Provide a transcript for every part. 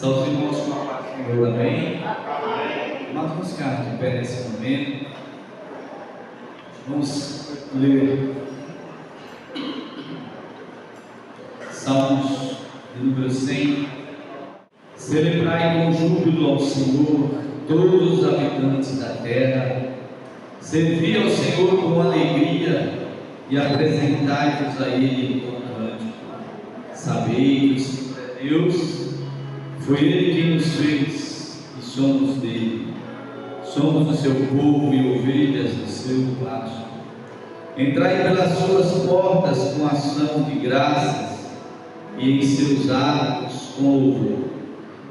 Saúde irmãos com a paz do Senhor, amém? Nós vamos ficar de pé nesse momento. Vamos ler Salmos de número 100. Celebrai com júbilo ao Senhor todos os habitantes da terra. Servi ao Senhor com alegria e apresentai-vos a Ele com cântico. Sabei que o Senhor é Deus, foi Ele quem nos fez e somos dele. Somos do seu povo e ovelhas do seu pasto. Entrai pelas suas portas com ação de graças e em seus átrios com louvor.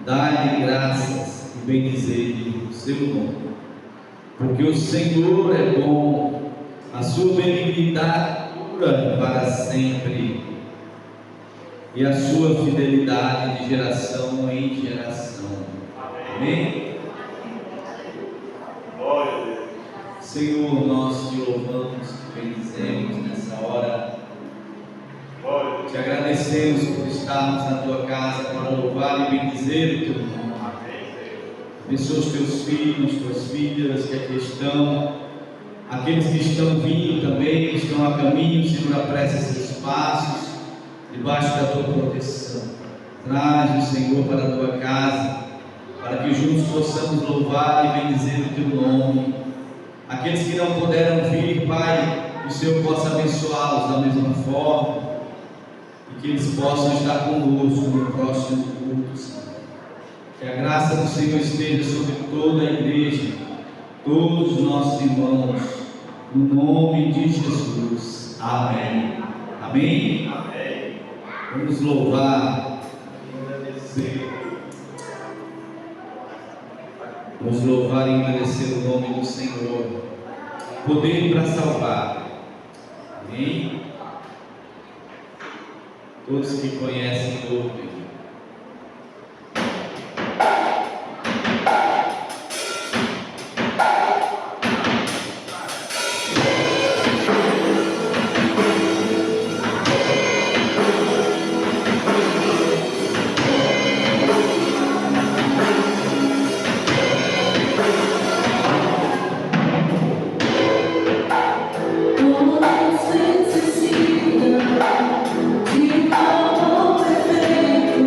Dai-lhe graças e bendizei-lhe o seu nome. Porque o Senhor é bom, a sua benignidade dura para sempre, e a sua fidelidade de geração em geração. Amém? Senhor, nós te louvamos, te bendizemos nessa hora. Te agradecemos por estarmos na tua casa para louvar e bendizer o teu nome. Abençoa os teus filhos, tuas filhas que aqui estão, aqueles que estão vindo também, que estão a caminho. Senhor, apressa seus passos debaixo da tua proteção. Traz o Senhor para a tua casa, para que juntos possamos louvar e bendizer o teu nome. Aqueles que não puderam vir, Pai, que o Senhor possa abençoá-los da mesma forma, e que eles possam estar conosco no próximo culto, Senhor. Que a graça do Senhor esteja sobre toda a igreja, todos os nossos irmãos, no nome de Jesus. Amém. Amém. Amém. Vamos louvar e agradecer. Vamos louvar e agradecer o nome do Senhor. Poder para salvar. Amém. Todos que conhecem, ouvem. Como necessita de amor perfeito.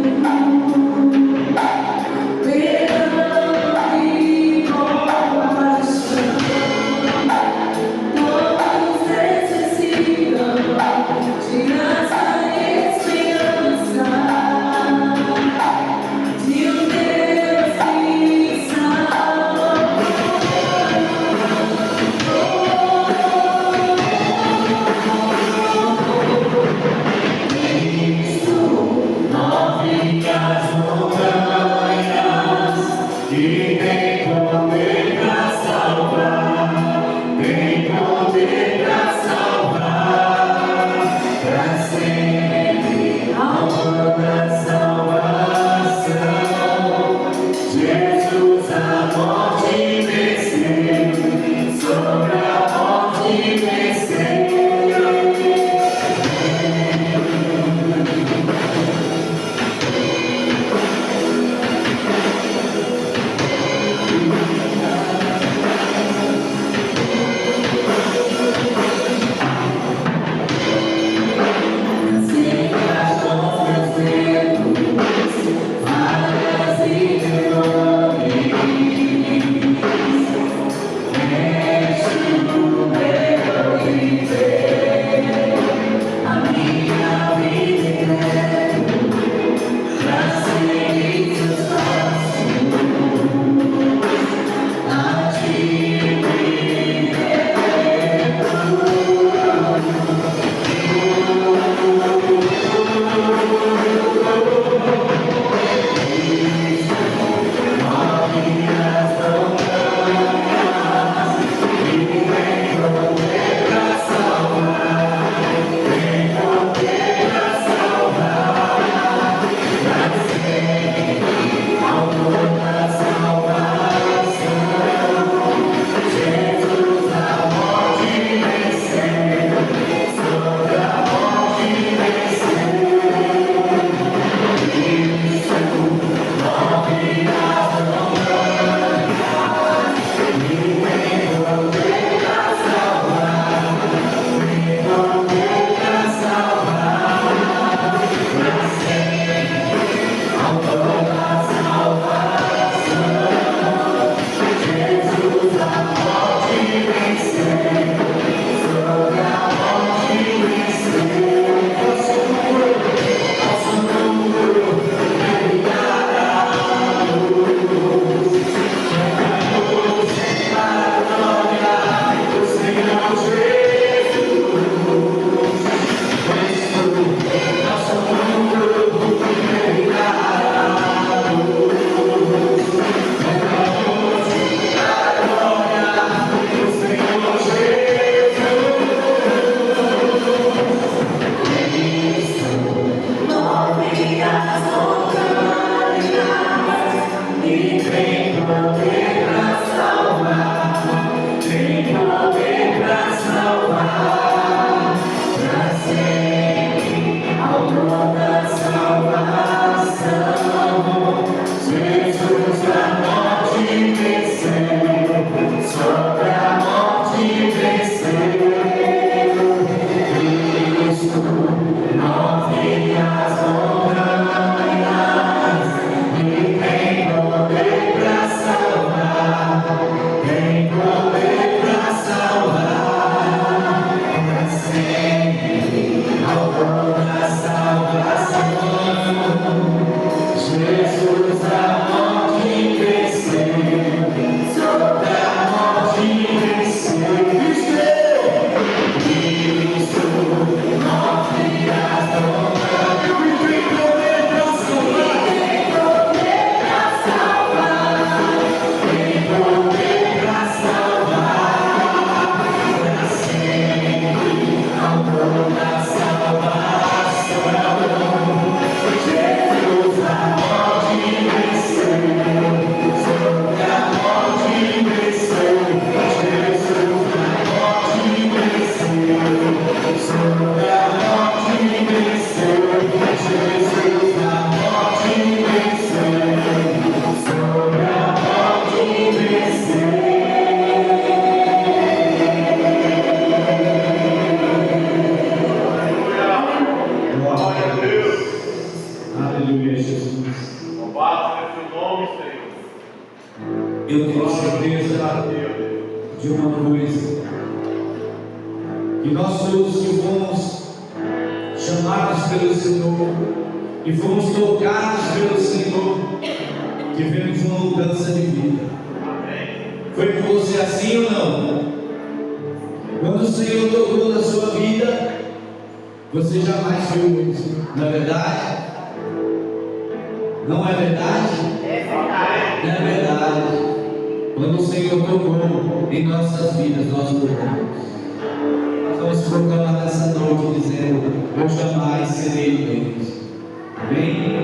Eu tenho certeza de uma coisa, que nós todos que fomos chamados pelo Senhor e fomos tocados pelo Senhor, tivemos uma mudança de vida. Foi com você assim ou não? Quando o Senhor tocou na sua vida, você jamais viu isso, não é verdade? Não é verdade? Não é verdade. Quando o Senhor tocou em nossas vidas, nós mudamos. Vamos proclamar nessa noite dizendo: eu jamais serei Deus. Amém?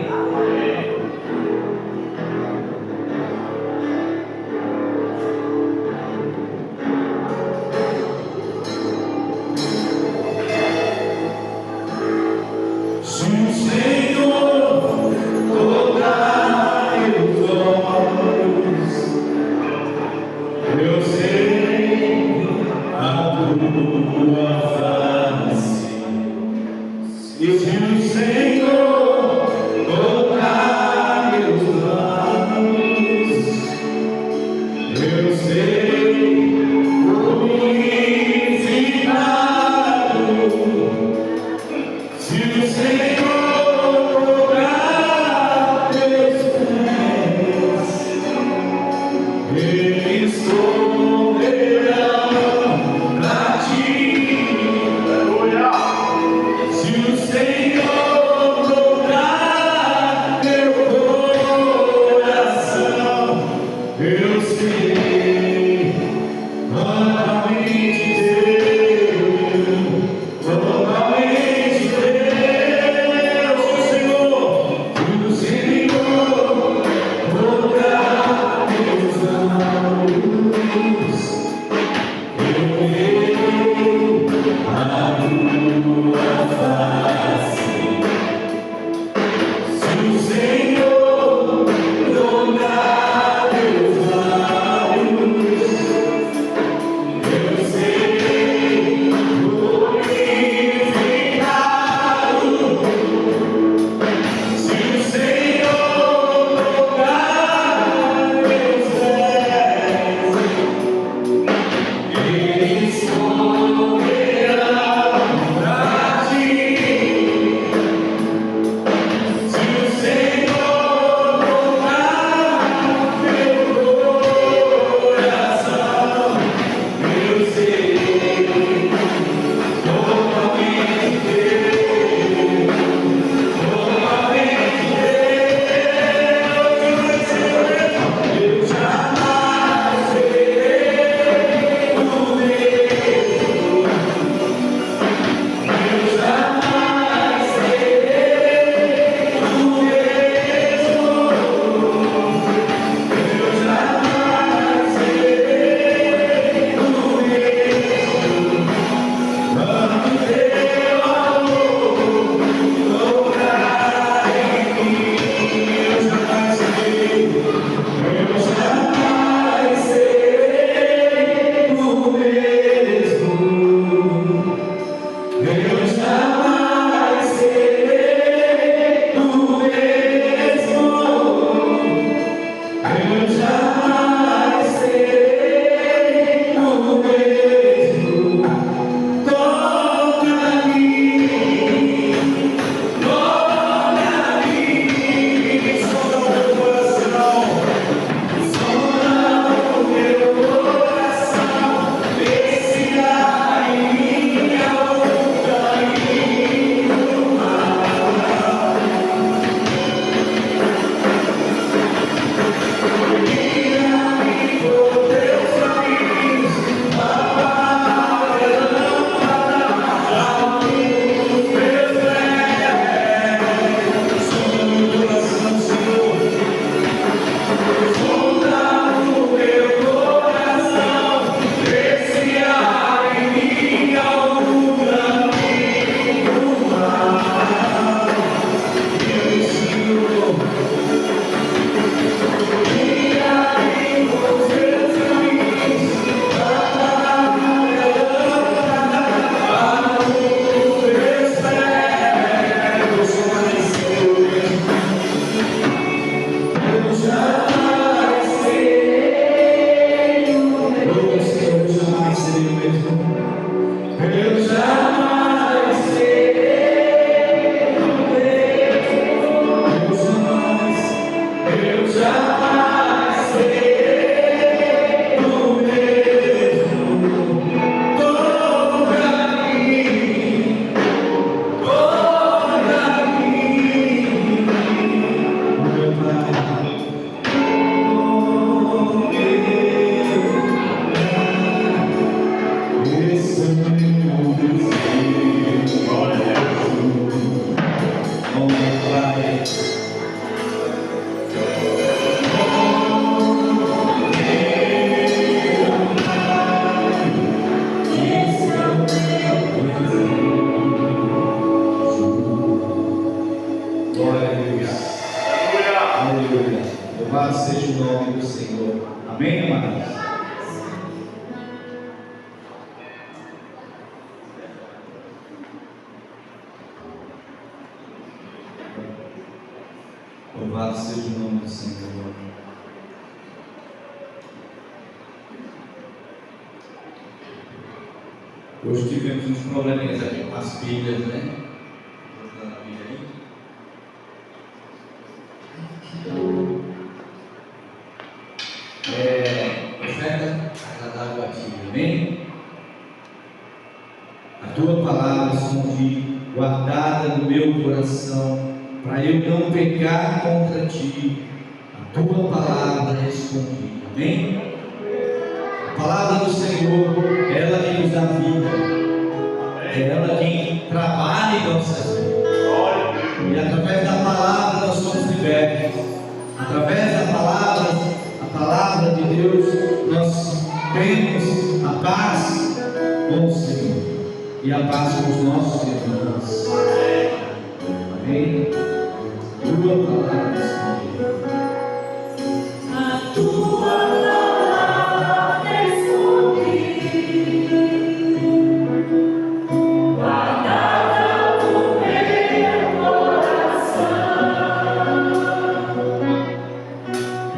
Senhor Louvado seja o nome do Senhor. Amém, amados? Louvado seja o nome do Senhor. Hoje tivemos uns probleminhas aqui com as pilhas, né? Botando a pilha aí. Oferta agradável a ti, amém? A tua palavra escondi, guardada no meu coração, para eu não pecar contra ti. A tua palavra escondi, amém? A palavra do Senhor, ela que nos dá vida, é ela quem trabalha em nossas vidas, e através da palavra nós somos libertos. Através da palavra de Deus, nós temos a paz com o Senhor e a paz com os nossos irmãos. Amém? Tua palavra, Senhor. A tua palavra escondi, guardada no meu coração,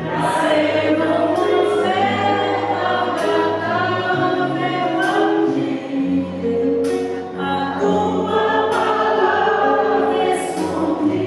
pra eu não viver agradável a ti. A tua palavra escondi.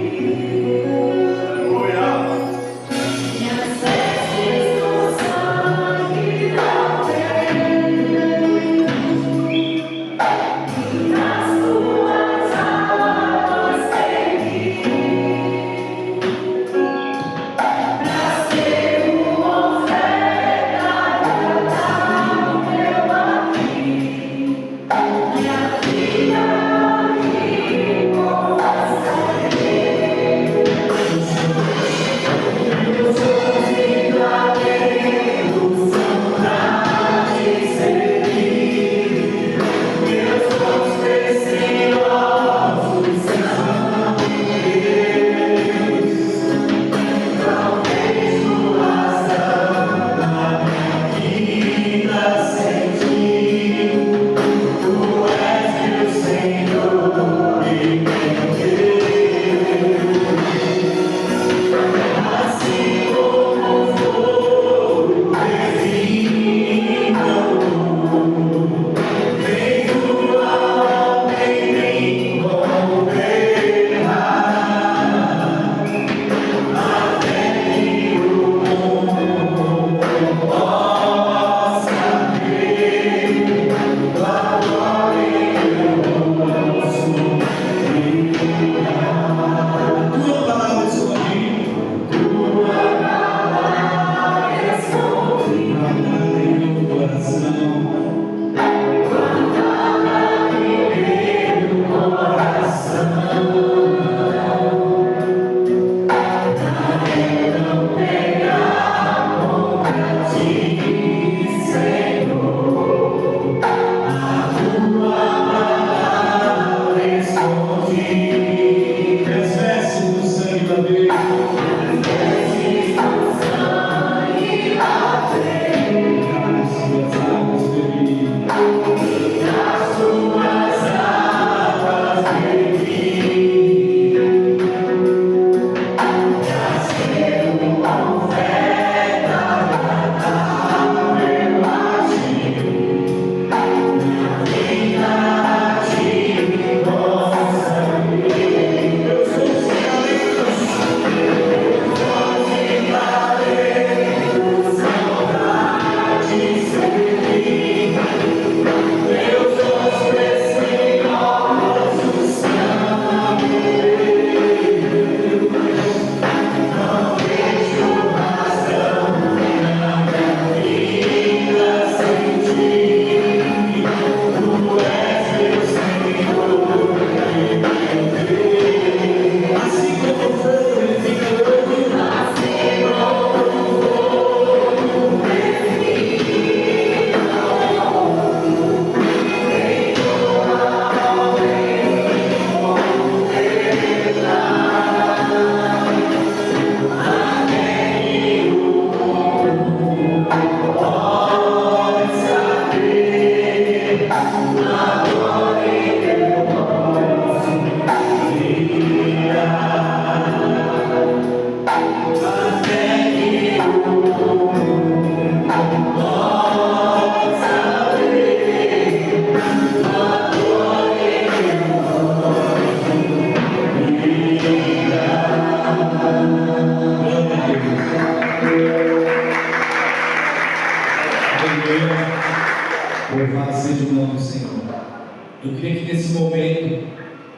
Eu queria que nesse momento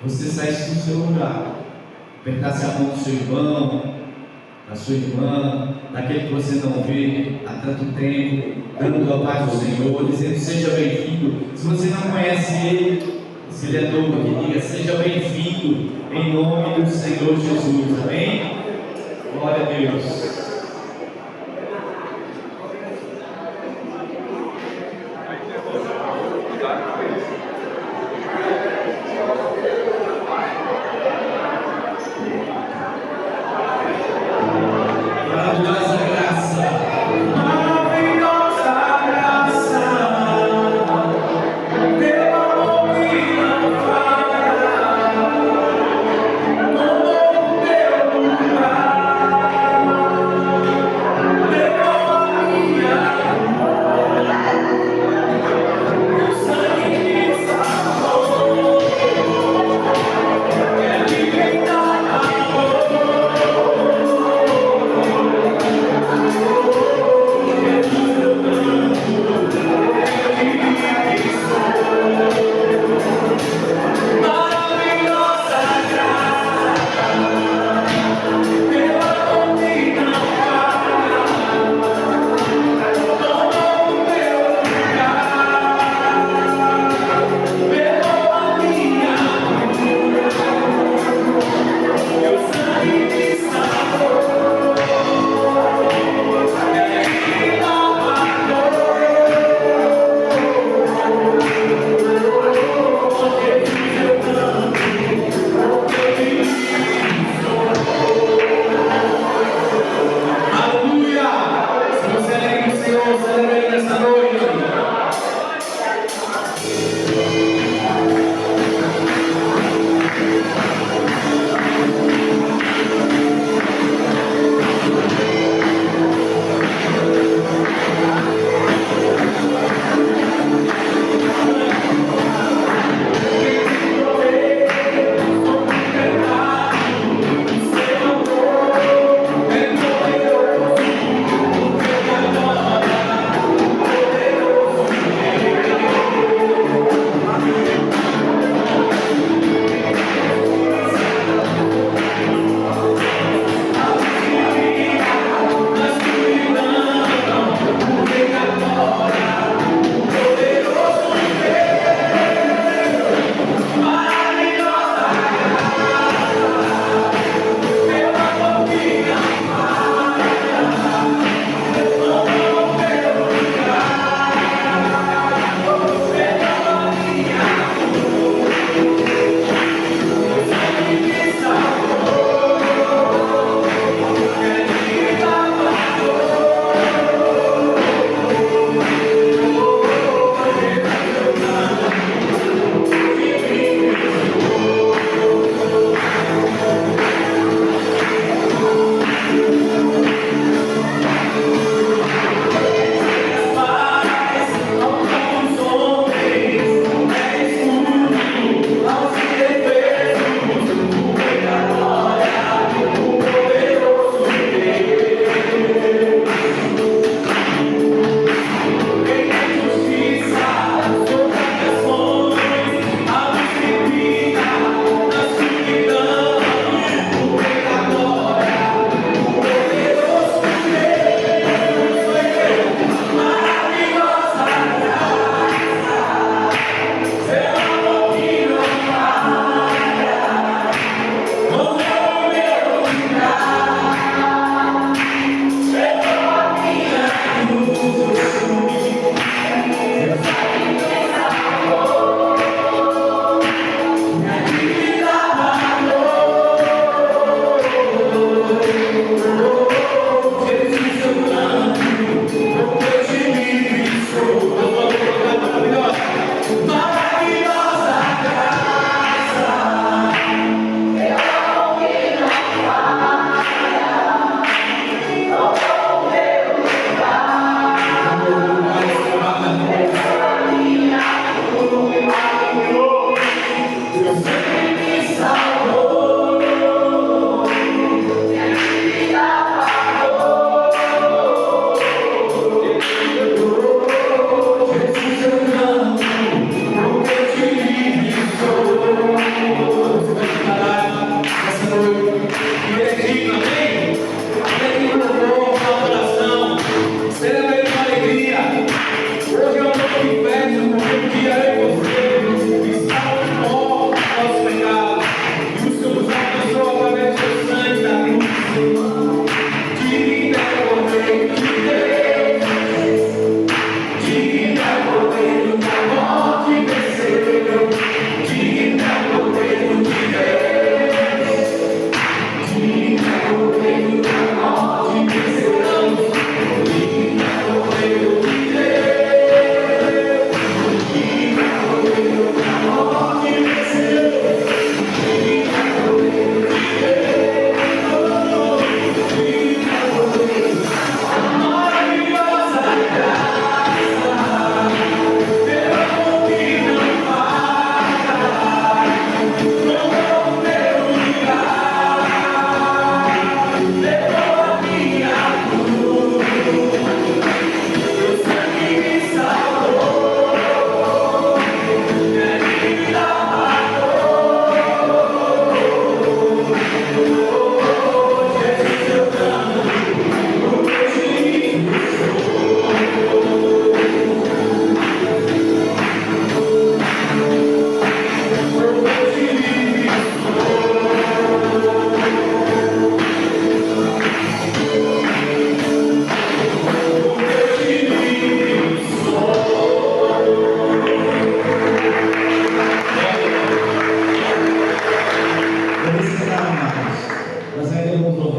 você saísse do seu lugar, apertasse a mão do seu irmão, da sua irmã, daquele que você não vê há tanto tempo, dando a paz do Senhor, dizendo: seja bem-vindo. Se você não conhece Ele, se Ele é novo, que diga: seja bem-vindo, em nome do Senhor Jesus. Amém? Glória a Deus.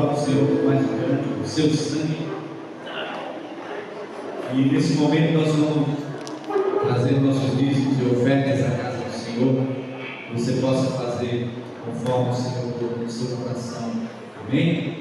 para o Senhor por mais grande, por seu sangue. E nesse momento nós vamos trazer nossos dízimos e ofertas à casa do Senhor. Que você possa fazer conforme o Senhor colocou no seu coração. Amém?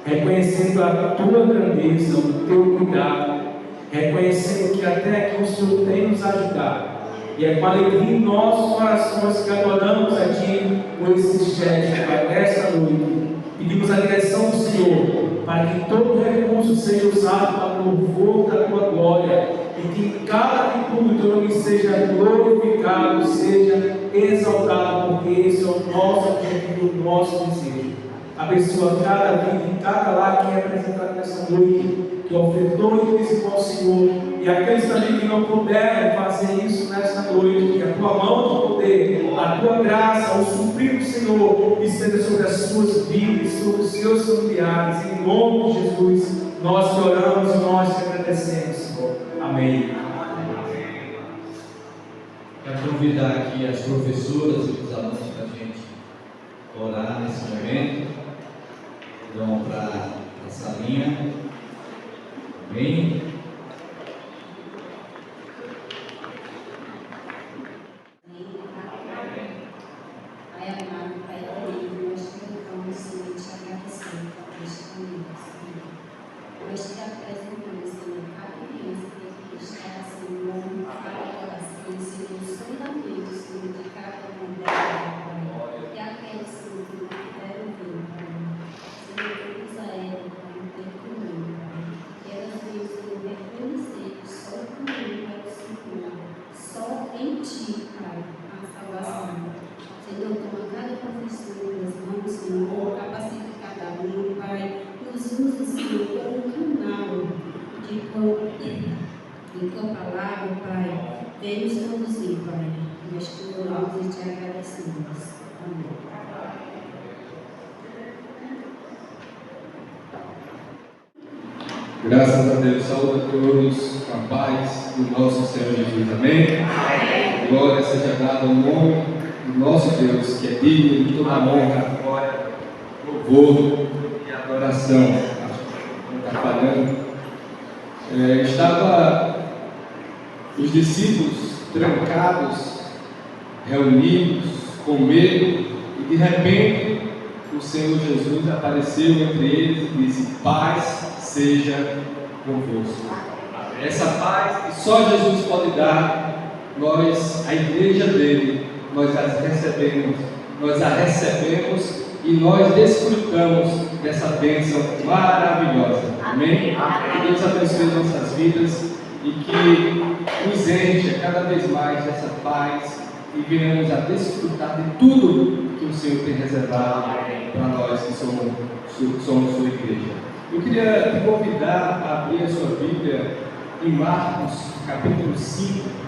Reconhecendo a tua grandeza, o teu cuidado, reconhecendo que até aqui o Senhor tem nos ajudado, e é com alegria em nossos corações que adoramos a Ti com esse gesto nesta noite. Pedimos a direção do Senhor para que todo recurso seja usado para o louvor da Tua glória e em que em cada atitude o teu nome seja glorificado, seja exaltado, porque esse é o nosso objetivo, o nosso desejo. Abençoa cada vida e cada lar que é apresentado nessa noite, que ofertou e dizimou ao Senhor, e aqueles também que não puderem fazer isso nesta noite, que a tua mão de poder, a tua graça, o suprir do Senhor esteja sobre as suas vidas, sobre os seus familiares, em nome de Jesus, nós te oramos e nós te agradecemos, Senhor. Amém. Quero convidar aqui as professoras e os alunos para a gente orar nesse momento. Vão para a salinha. Amém? Pai amado, Pai querido, nós te louvamos, Senhor, te agradecemos por este momento, Senhor. Nós te apresentamos, Senhor, cada criança que está, Senhor, cada coração, Senhor, os fundamentos, Senhor, de cada uma delas, Pai. E aqueles, Senhor, que não puderam vir, Pai. Senhor, usa ela, Pai, no teu caminho, Pai. Que elas venham, Senhor, reconhecer que só o caminho é o Senhor, só em Ti, Pai, a salvação. Senhor, toma cada professor nas mãos, Senhor, capacita cada um, Pai, nos usa, Senhor, como um canal de tua palavra, Pai. Vem nos conduzir, Pai. Nós te louvamos e te agradecemos. Amém. Graças a Deus, saúde a todos, com a paz do nosso Senhor Jesus, amém? Amém. Glória seja dada ao nome do nosso Deus, que é digno de toda a honra, glória, louvor e adoração. Acho que não está falhando. Estava os discípulos trancados, reunidos, com medo, e de repente o Senhor Jesus apareceu entre eles e disse: paz seja convosco. Essa paz que só Jesus pode dar, nós, a igreja dele, nós a recebemos e nós desfrutamos dessa bênção maravilhosa. Amém? Que Deus abençoe nossas vidas e que nos encha cada vez mais dessa paz e venhamos a desfrutar de tudo que o Senhor tem reservado para nós que somos sua igreja. Eu queria te convidar a abrir a sua Bíblia em Marcos, capítulo 5.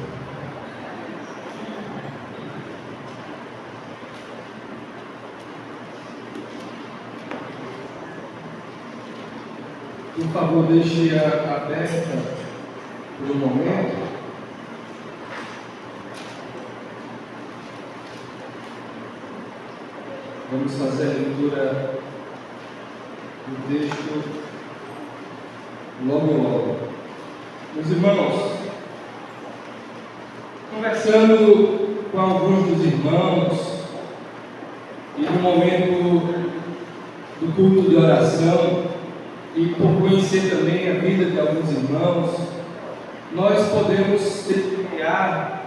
Por favor, deixe aberta por um momento. Vamos fazer a leitura do texto logo. Meus irmãos, conversando com alguns dos irmãos e no momento do culto de oração e por conhecer também a vida de alguns irmãos, nós podemos testemunhar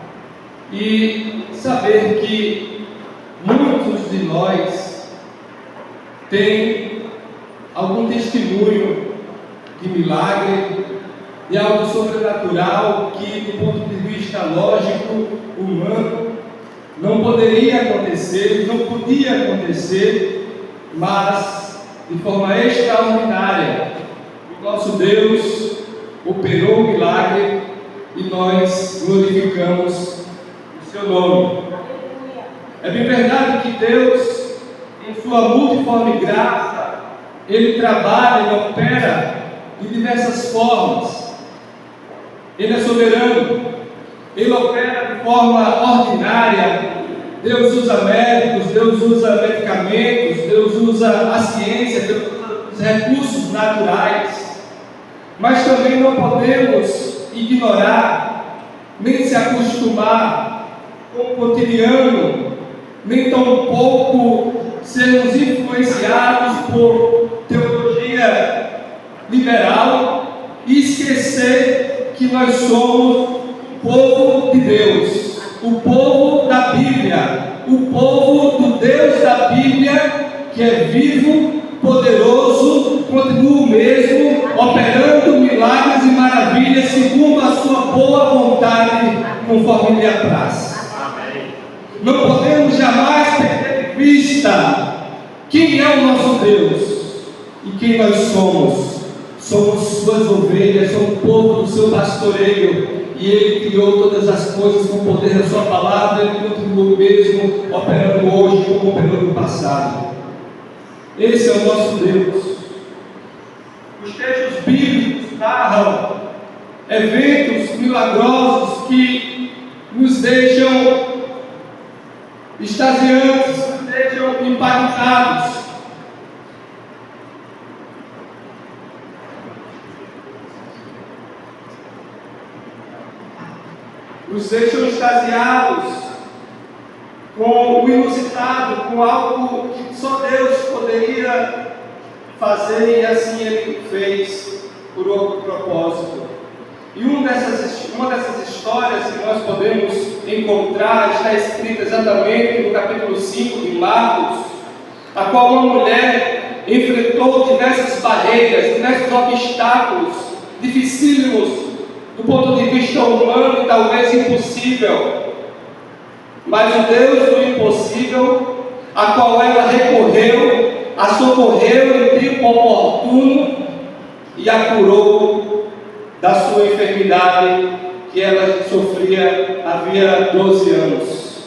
e saber que muitos de nós têm algum testemunho de milagre, de algo sobrenatural que, do ponto de vista lógico, humano, não poderia acontecer, não podia acontecer, mas de forma extraordinária, o nosso Deus operou o milagre e nós glorificamos o seu nome. É bem verdade que Deus, em sua multiforme graça, Ele trabalha e opera de diversas formas. Ele é soberano, Ele opera de forma ordinária. Deus usa médicos, Deus usa medicamentos, Deus usa a ciência, Deus usa os recursos naturais. Mas também não podemos ignorar, nem se acostumar com o cotidiano, nem tampouco sermos influenciados por teologia liberal e esquecer que nós somos o povo de Deus, o povo da Bíblia, o povo do Deus da Bíblia, que é vivo, poderoso, continua o mesmo, operando milagres e maravilhas segundo a sua boa conforme lhe apraz. Não podemos jamais perder de vista quem é o nosso Deus e quem nós somos. Somos suas ovelhas, somos o povo do seu pastoreio, e Ele criou todas as coisas com o poder da sua palavra. Ele continua mesmo operando hoje como operou no passado. Esse é o nosso Deus. Os textos bíblicos narram eventos milagrosos que nos deixam extasiantes, nos deixam impactados. Nos deixam extasiados com o inusitado, com algo que só Deus poderia fazer, e assim Ele fez por outro propósito. E uma dessas histórias que nós podemos encontrar está escrita exatamente no capítulo 5 de Marcos, a qual uma mulher enfrentou diversas barreiras, diversos obstáculos dificílimos do ponto de vista humano e talvez impossível, mas o Deus do impossível, a qual ela recorreu, a socorreu em tempo oportuno e a curou da sua enfermidade que ela sofria havia 12 anos.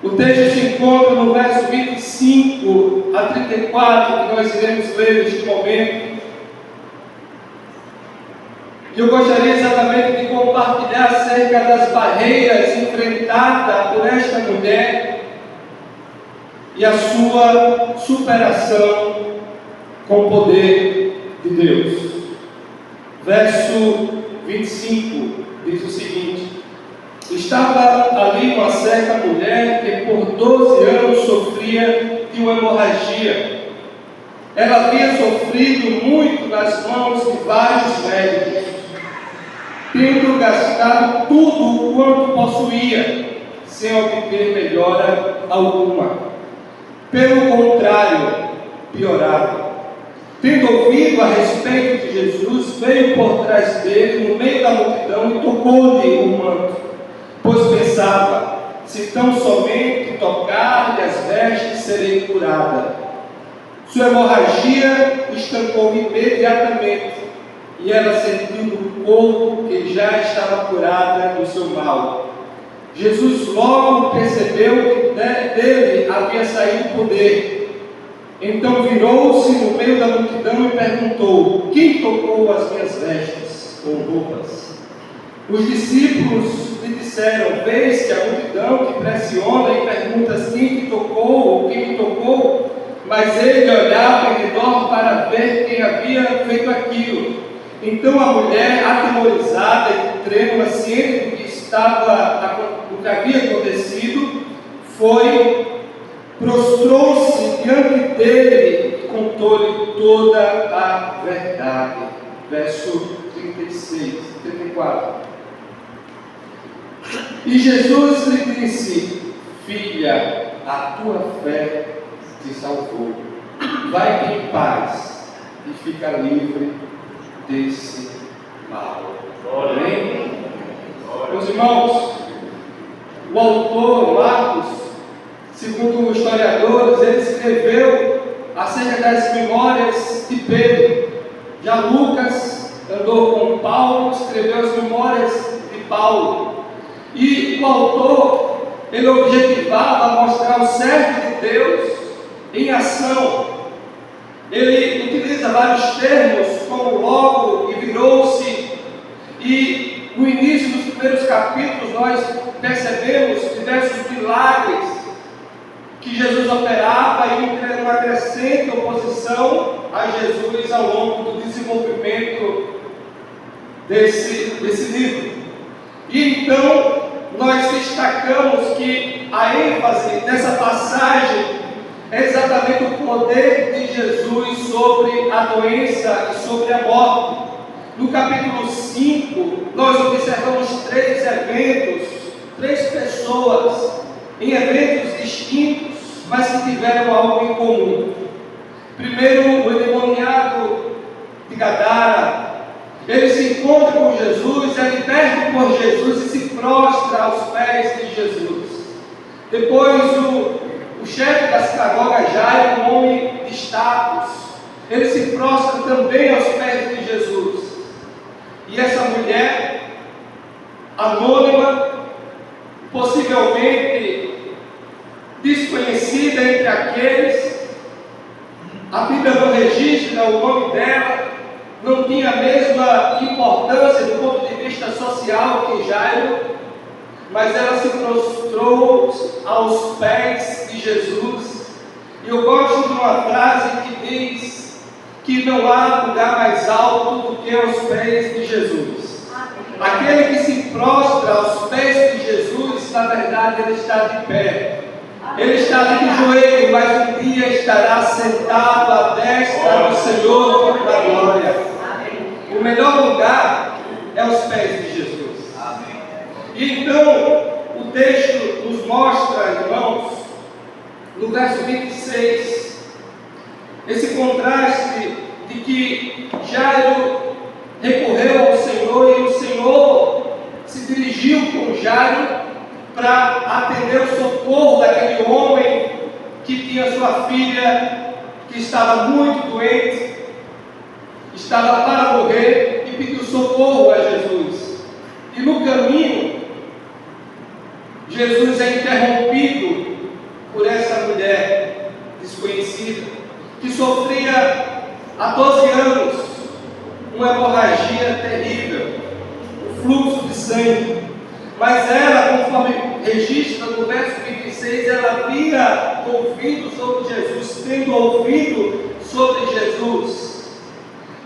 O texto se encontra no verso 25 a 34, que nós iremos ler neste momento. E eu gostaria exatamente de compartilhar acerca das barreiras enfrentadas por esta mulher e a sua superação com o poder de Deus. Verso 25 diz o seguinte: estava ali uma certa mulher que por 12 anos sofria de uma hemorragia. Ela havia sofrido muito nas mãos de vários médicos, tendo gastado tudo quanto possuía, sem obter melhora alguma. Pelo contrário, piorava. Tendo ouvido a respeito de Jesus, veio por trás dele, no meio da multidão, e tocou-lhe o manto, pois pensava: se tão somente tocar-lhe as vestes, serei curada. Sua hemorragia estancou imediatamente, e ela sentiu no corpo que já estava curada do seu mal. Jesus logo percebeu que dele havia saído poder. Então virou-se no meio da multidão e perguntou: quem tocou as minhas vestes ou roupas? Os discípulos lhe disseram: vês que a multidão te pressiona e perguntas quem te tocou ou quem te tocou? Mas ele olhava em redor para ver quem havia feito aquilo. Então a mulher, atemorizada e trêmula, ciente do que havia acontecido, prostrou-se diante dele e contou-lhe toda a verdade. Verso 34. E Jesus lhe disse: filha, a tua fé te salvou. Vai em paz e fica livre desse mal. Amém? Meus irmãos, o autor Marcos, segundo os historiadores, ele escreveu acerca das memórias de Pedro. Já Lucas andou com Paulo, escreveu as memórias de Paulo. E o autor, ele objetivava mostrar o servo de Deus em ação. Ele utiliza vários termos, como logo e virou-se. E no início dos primeiros capítulos nós percebemos diversos milagres que Jesus operava e uma crescente oposição a Jesus ao longo do desenvolvimento desse livro. E então nós destacamos que a ênfase dessa passagem é exatamente o poder de Jesus sobre a doença e sobre a morte. No capítulo 5, nós observamos 3 eventos, 3 pessoas, em eventos distintos, mas que tiveram algo em comum. Primeiro, o endemoniado de Gadara. Ele se encontra com Jesus, é liberto por Jesus e se prostra aos pés de Jesus. Depois o chefe da sinagoga, Jairo, um homem de status, ele se prostra também aos pés de Jesus. E essa mulher, anônima, possivelmente desconhecida entre aqueles, a Bíblia não registra o nome dela, não tinha a mesma importância do ponto de vista social que Jairo, mas ela se prostrou aos pés de Jesus. E eu gosto de uma frase que diz que não há lugar mais alto do que aos pés de Jesus. Aquele que se prostra aos pés de Jesus, na verdade, ele está de pé. Ele está ali de joelho, mas um dia estará sentado à destra do Senhor da glória. O melhor lugar é aos pés de Jesus. E então, o texto nos mostra, irmãos, no verso 26, esse contraste de que Jairo recorreu ao Senhor e o Senhor se dirigiu com Jairo para atender o socorro daquele homem que tinha sua filha que estava muito doente, estava para morrer e pediu socorro a Jesus. E no caminho, Jesus é interrompido por essa mulher desconhecida que sofria há 12 anos uma hemorragia terrível, um fluxo de sangue. Mas ela, conforme registra no verso 26, ela havia ouvido sobre Jesus, tendo ouvido sobre Jesus.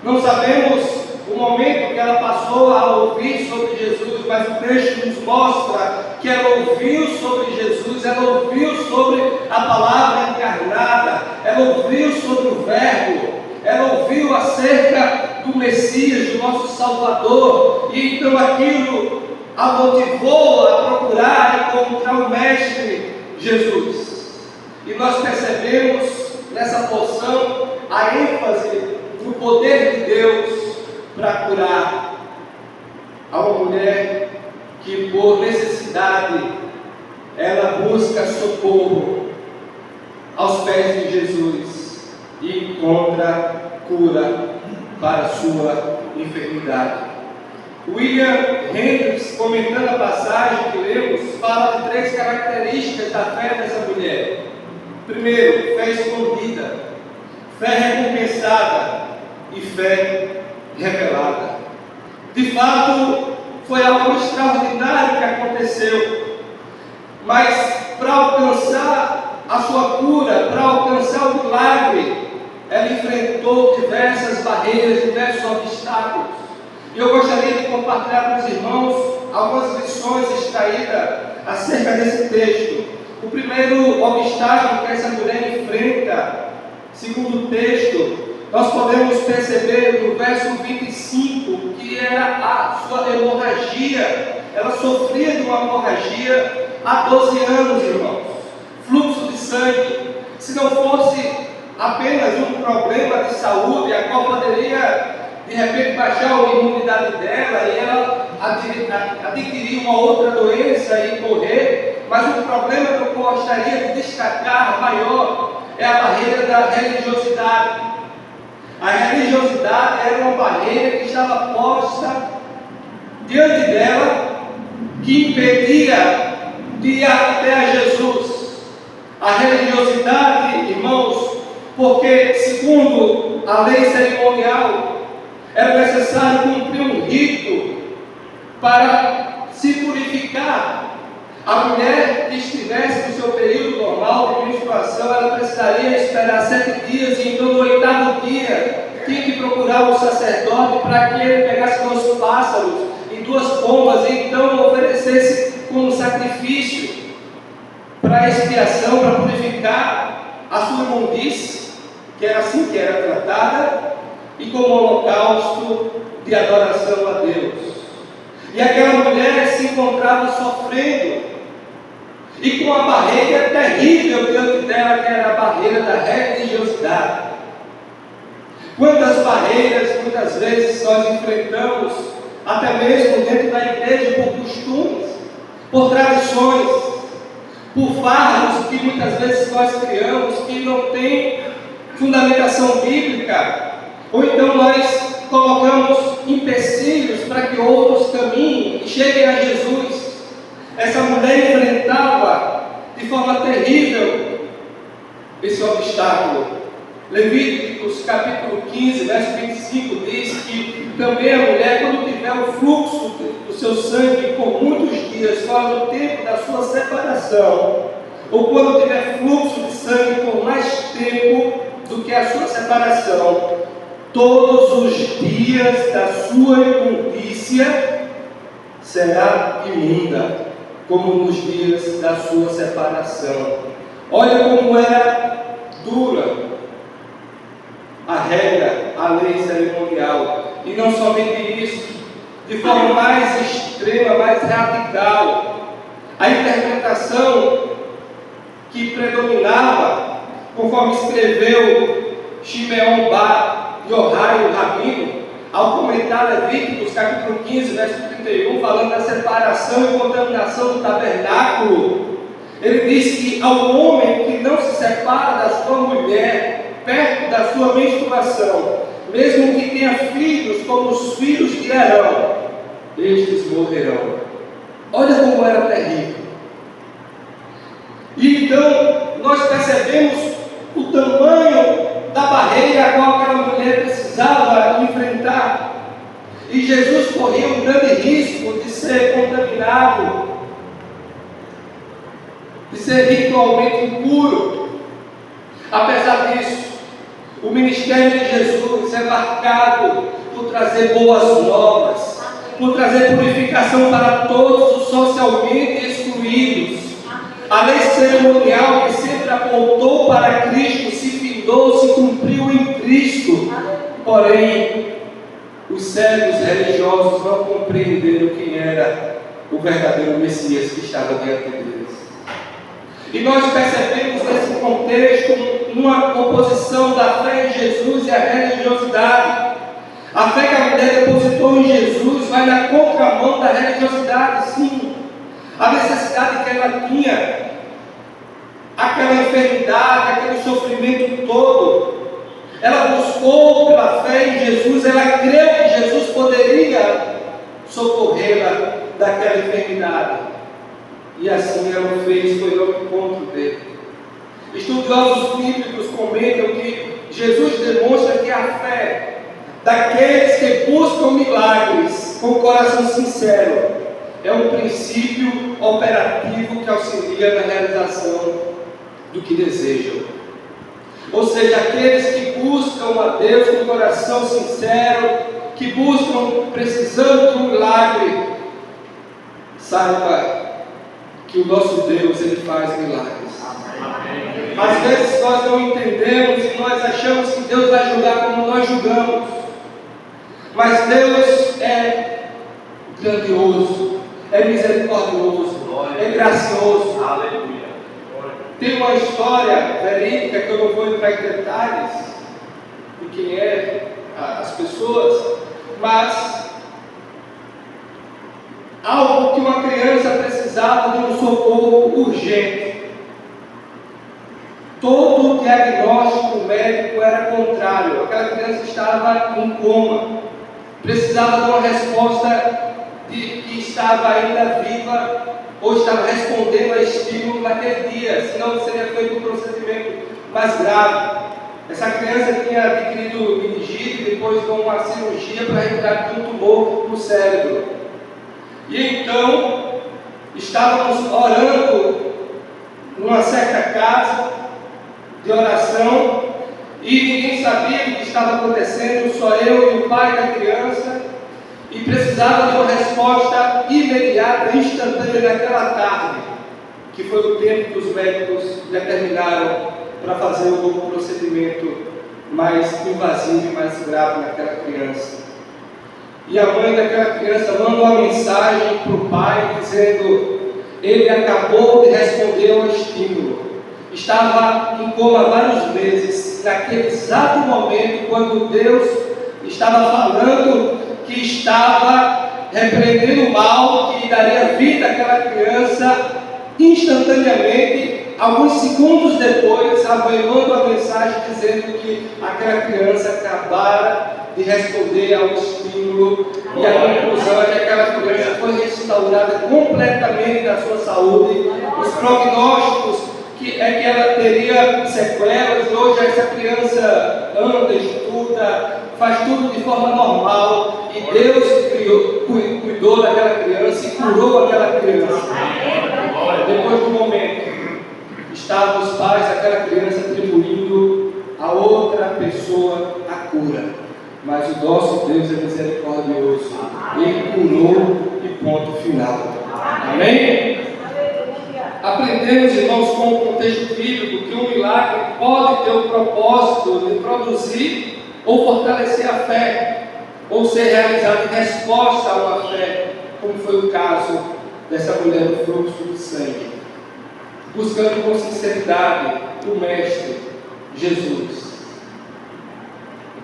Não sabemos o momento que ela passou a ouvir sobre Jesus, mas o texto nos mostra que ela ouviu sobre Jesus, ela ouviu sobre a palavra encarnada, ela ouviu sobre o Verbo, ela ouviu acerca do Messias, do nosso Salvador, e então aquilo a motivou a procurar encontrar o Mestre Jesus. E nós percebemos nessa porção a ênfase no poder de Deus para curar a uma mulher que por necessidade ela busca socorro aos pés de Jesus e encontra cura para a sua enfermidade. William Hendricks, comentando a passagem que lemos, fala de 3 características da fé dessa mulher. Primeiro, fé escondida, fé recompensada e fé revelada. De fato, foi algo extraordinário que aconteceu, mas para alcançar a sua cura, para alcançar o milagre, ela enfrentou diversas barreiras, diversos obstáculos. E eu gostaria de compartilhar com os irmãos algumas lições extraídas acerca desse texto. O primeiro obstáculo que essa mulher enfrenta, segundo o texto, nós podemos perceber no verso 25 que era a sua hemorragia. Ela sofria de uma hemorragia há 12 anos, irmãos. Fluxo de sangue. Se não fosse apenas um problema de saúde, a qual poderia de repente baixar a imunidade dela e ela adquirir uma outra doença e morrer, mas o problema que eu gostaria de destacar maior é a barreira da religiosidade. A religiosidade era uma barreira que estava posta diante dela, que impedia de ir até a Jesus. A religiosidade, irmãos, porque segundo a lei cerimonial, era necessário cumprir um rito para se purificar. A mulher que estivesse no seu período normal de menstruação, ela precisaria esperar 7 dias, e então no 8º dia tinha que procurar um sacerdote para que ele pegasse 2 pássaros e 2 pombas e então oferecesse como sacrifício para expiação, para purificar a sua imundície, que era assim que era tratada, e como holocausto de adoração a Deus. E aquela mulher se encontrava sofrendo e com uma barreira terrível diante dela, que era a barreira da religiosidade. Quantas barreiras, muitas vezes, nós enfrentamos, até mesmo dentro da igreja, por costumes. por tradições, por fardos que muitas vezes nós criamos que não tem fundamentação bíblica, ou então nós colocamos empecilhos para que outros caminhem e cheguem a Jesus. Essa mulher enfrentava de forma terrível esse obstáculo. Levíticos capítulo 15, verso 25 diz que também a mulher, quando tiver o fluxo do seu sangue por muitos dias, fora do tempo da sua separação, ou quando tiver fluxo de sangue por mais tempo do que a sua separação, todos os dias da sua imundícia será imunda, como nos dias da sua separação. Olha como era dura a regra, a lei cerimonial. E não somente isso, de forma mais extrema, mais radical, a interpretação que predominava, conforme escreveu Shimeon Bar Yohai, o rabino, ao comentar Levíticos capítulo 15, verso 31, falando da separação e contaminação do tabernáculo. Ele diz que ao homem que não se separa da sua mulher perto da sua menstruação, mesmo que tenha filhos como os filhos de Arão, estes morrerão. Olha como era terrível. E então nós percebemos o tamanho da barreira a qual aquela mulher precisava enfrentar. E Jesus corria um grande risco de ser contaminado, de ser ritualmente impuro. Apesar disso, o ministério de Jesus é marcado por trazer boas novas, por trazer purificação para todos os socialmente excluídos. A lei cerimonial que sempre apontou para Cristo se findou, se cumpriu em Cristo. Porém, os cegos religiosos não compreenderam quem era o verdadeiro Messias que estava diante deles. E nós percebemos nesse contexto uma oposição da fé em Jesus e a religiosidade. A fé que a mulher depositou em Jesus vai na contramão da religiosidade, sim. A necessidade que ela tinha, aquela enfermidade, aquele sofrimento todo, ela buscou pela fé em Jesus, ela creu que Jesus poderia socorrê-la daquela enfermidade. E assim ela o fez, foi ao encontro dele. Estudiosos bíblicos comentam que Jesus demonstra que a fé daqueles que buscam milagres com o coração sincero é um princípio operativo que auxilia na realização do que desejam. Ou seja, aqueles que buscam a Deus com o coração sincero, que buscam precisando de um milagre, saiba que o nosso Deus, Ele faz milagres. Às vezes nós não entendemos e nós achamos que Deus vai julgar como nós julgamos. Mas Deus é grandioso, é misericordioso, é gracioso. Aleluia. Tem uma história verídica que eu não vou entrar em detalhes de quem é as pessoas, mas algo que uma criança precisava de um socorro urgente. Todo o diagnóstico médico era contrário. Aquela criança estava em coma, precisava de uma resposta de que estava ainda viva ou estava respondendo a estímulo naquele dia, senão seria feito um procedimento mais grave. Essa criança tinha adquirido meningite depois de uma cirurgia para retirar um tumor no cérebro. E então estávamos orando numa certa casa de oração e ninguém sabia o que estava acontecendo, só eu e o pai da criança, e precisava de uma resposta imediata, instantânea naquela tarde, que foi o tempo que os médicos determinaram para fazer o procedimento mais invasivo e mais grave naquela criança. E a mãe daquela criança manda uma mensagem para o pai dizendo: ele acabou de responder ao estímulo. Estava em coma há vários meses, naquele exato momento, quando Deus estava falando que estava repreendendo o mal, que daria vida daquela criança instantaneamente, alguns segundos depois, a mãe manda uma mensagem dizendo que aquela criança acabara de responder ao estímulo, e a conclusão é que aquela criança foi restaurada completamente da sua saúde. Os prognósticos que ela teria sequelas, e hoje essa criança anda, estuda, faz tudo de forma normal, e Deus cuidou daquela criança e curou aquela criança. Depois do momento, estavam os pais daquela criança atribuindo a outra pessoa a cura, mas o nosso Deus é misericordioso, Ele curou e ponto final. Amém? Aprendemos, irmãos, com o contexto bíblico, que um milagre pode ter o propósito de produzir ou fortalecer a fé, ou ser realizado em resposta a uma fé, como foi o caso dessa mulher do fluxo de sangue, buscando com sinceridade o Mestre Jesus.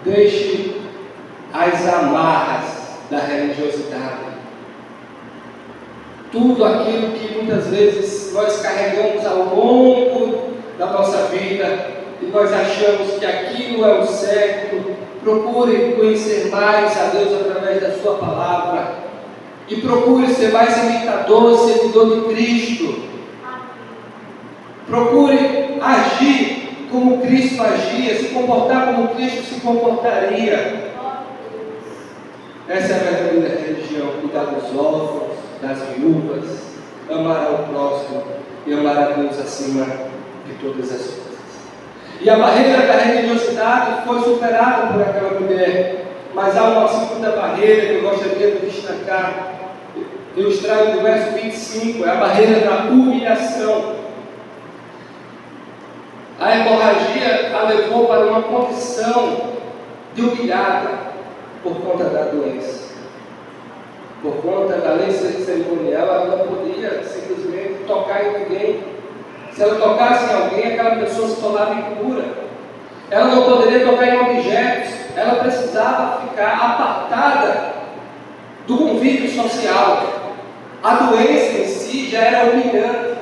Deixe as amarras da religiosidade. Tudo aquilo que muitas vezes nós carregamos ao longo da nossa vida e nós achamos que aquilo é o certo. Procure conhecer mais a Deus através da sua palavra e procure ser mais imitador e seguidor de Cristo. Procure agir como Cristo agia, se comportar como Cristo se comportaria. Essa é a verdadeira religião: cuidar dos órfãos, das viúvas, amar ao próximo e amar a Deus acima de todas as coisas. E a barreira da religiosidade foi superada por aquela mulher, mas há uma segunda barreira que eu gostaria de destacar. Eu extraio do verso 25, é a barreira da humilhação. A hemorragia a levou para uma condição de humilhada por conta da doença. Por conta da lei cerimonial, ela não podia simplesmente tocar em ninguém. Se ela tocasse em alguém, aquela pessoa se tornava impura. Ela não poderia tocar em objetos, ela precisava ficar apartada do convívio social. A doença em si já era humilhante.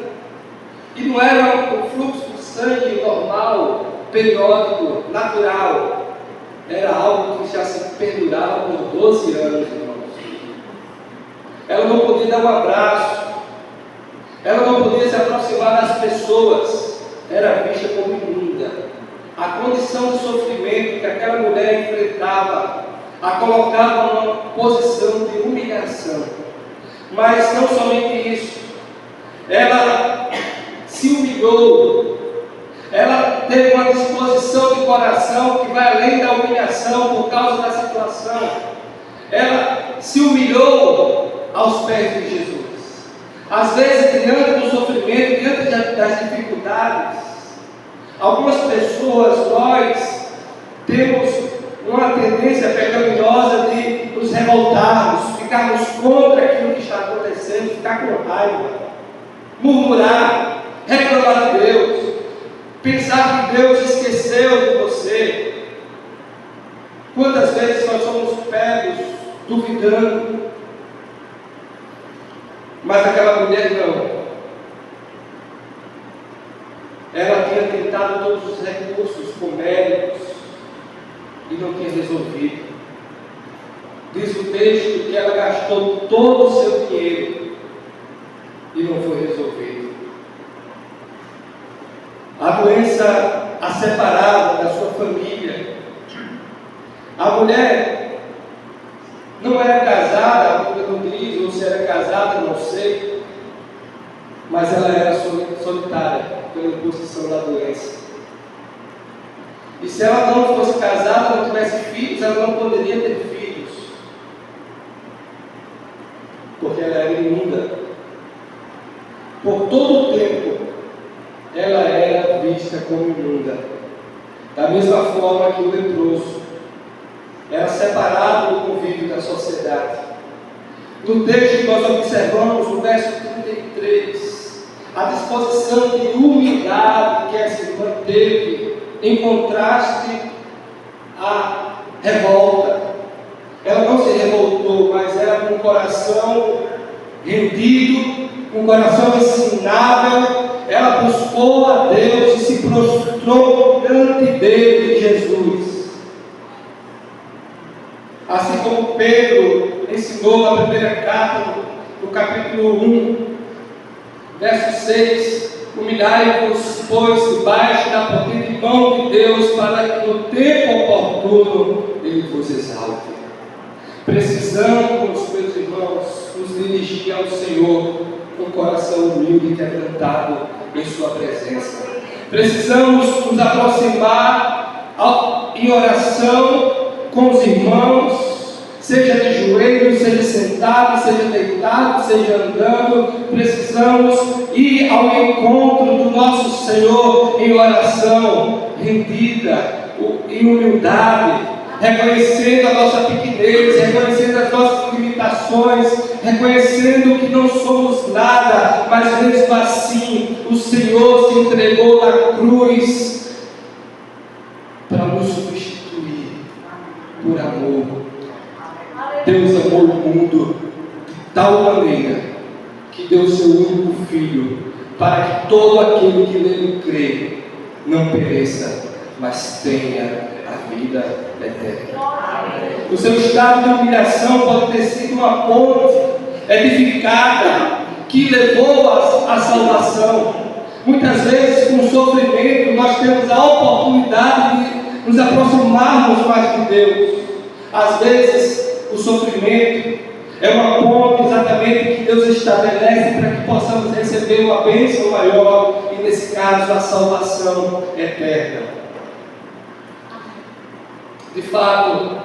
E não era um fluxo de sangue normal, periódico, natural. Era algo que já se perdurava por 12 anos, irmãos. Ela não podia dar um abraço. Ela não podia se aproximar das pessoas. Era vista como imunda. A condição de sofrimento que aquela mulher enfrentava a colocava numa posição de humilhação. Mas não somente isso. Ela se humilhou. Ela teve uma disposição de coração que vai além da humilhação por causa da situação. Ela se humilhou aos pés de Jesus. Às vezes, diante do sofrimento, diante das dificuldades, algumas pessoas, nós temos uma tendência pecaminosa de nos revoltarmos, ficarmos contra aquilo que está acontecendo, ficar com raiva, murmurar, reclamar de Deus, pensar que Deus esqueceu de você. Quantas vezes nós somos pegos duvidando? Mas aquela mulher não. Ela tinha tentado todos os recursos com médicos e não tinha resolvido. Diz o texto que ela gastou todo o seu dinheiro e não foi resolvido. A doença a separava da sua família. A mulher não era casada, a Bíblia não diz, ou se era casada, não sei, mas ela era solitária pela imposição da doença. E se ela não fosse casada, não tivesse filhos, ela não poderia ter filhos, porque ela era imunda. Por todo o tempo, ela era vista como imunda. Da mesma forma que o leproso era separado do convívio da sociedade. No texto que nós observamos, no verso 33, a disposição de humildade que essa irmã teve, em contraste à revolta. Ela não se revoltou, mas era com o coração rendido, com o coração ensinável, ela buscou a Deus e se prostrou diante dele, Jesus. Assim como Pedro ensinou na primeira carta, no capítulo 1, verso 6, humilhai-vos, pois, debaixo da potente mão de Deus, para que no tempo oportuno Ele vos exalte. Precisamos, meus irmãos, nos dirigir ao Senhor com o coração humilde e quebrantado em Sua presença. Precisamos nos aproximar em oração com os irmãos, seja de joelhos, seja sentado, seja deitado, seja andando. Precisamos ir ao encontro do nosso Senhor em oração rendida, em humildade, reconhecendo a nossa pequenez, reconhecendo as nossas limitações, reconhecendo que não somos nada, mas mesmo assim o Senhor se entregou na cruz para nos substituir por amor. Deus amou o mundo de tal maneira que deu o seu único Filho, para que todo aquele que nele crê não pereça, mas tenha a vida eterna. O seu estado de humilhação pode ter sido uma ponte edificada que levou à salvação. Muitas vezes, com o sofrimento, nós temos a oportunidade de nos aproximarmos mais de Deus. Às vezes, o sofrimento é uma ponte exatamente que Deus estabelece para que possamos receber uma bênção maior, e nesse caso, a salvação eterna. De fato,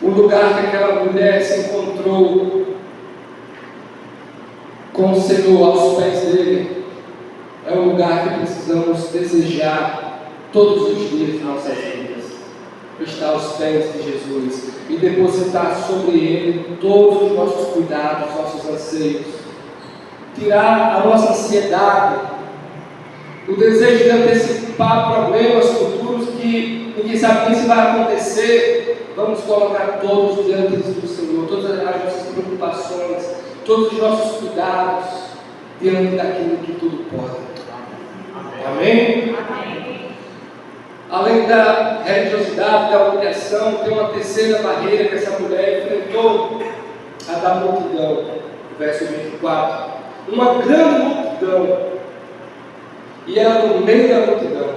o lugar que aquela mulher se encontrou com o Senhor aos pés dele é um lugar que precisamos desejar todos os dias de nossas vidas. Estar aos pés de Jesus e depositar sobre Ele todos os nossos cuidados, nossos anseios, tirar a nossa ansiedade, o desejo de antecipar problemas futuros que ninguém sabe nem se vai acontecer. Vamos colocar todos diante do Senhor, todas as nossas preocupações, todos os nossos cuidados diante daquele que tudo pode. Amém? Além da religiosidade, da humilhação, tem uma terceira barreira que essa mulher enfrentou, a da multidão. Verso 24. Uma grande multidão, e ela no meio da multidão.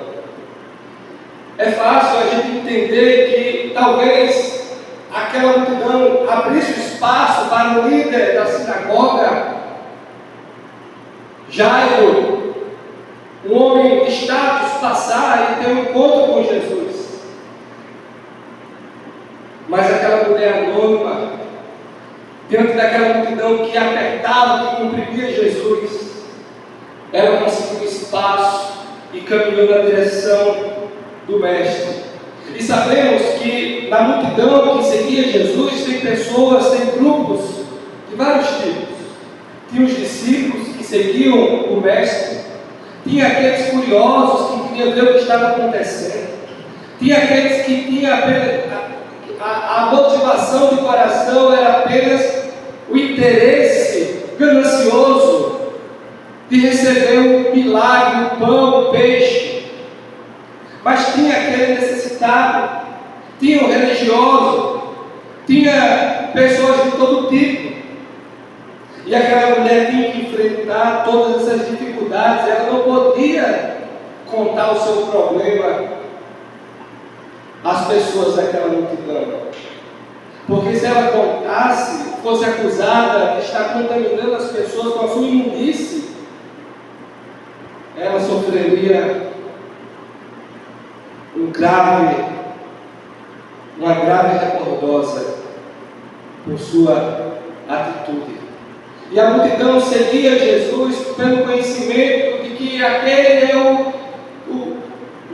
É fácil a gente entender que talvez aquela multidão abrisse o espaço para o líder da sinagoga, Jairo, um homem de status, passar e ter um encontro com Jesus. Mas aquela mulher anônima, diante daquela multidão que apertava, que comprimia Jesus, ela conseguiu espaço e caminhou na direção do Mestre. E sabemos que na multidão que seguia Jesus tem pessoas, tem grupos de vários tipos. Tinha os discípulos que seguiam o Mestre, tinha aqueles curiosos que queriam ver o que estava acontecendo, tinha aqueles que tinham a motivação de coração era apenas o interesse ganancioso de receber um milagre, um pão, um peixe. Mas tinha aquele necessitado, tinha o religioso, tinha pessoas de todo tipo. E aquela mulher tinha que enfrentar todas essas dificuldades. Ela não podia contar o seu problema às pessoas daquela multidão, porque se ela contasse, fosse acusada de estar contaminando as pessoas com a sua imundície, ela sofreria uma grave recordosa por sua atitude. E a multidão seguia Jesus pelo conhecimento de que aquele é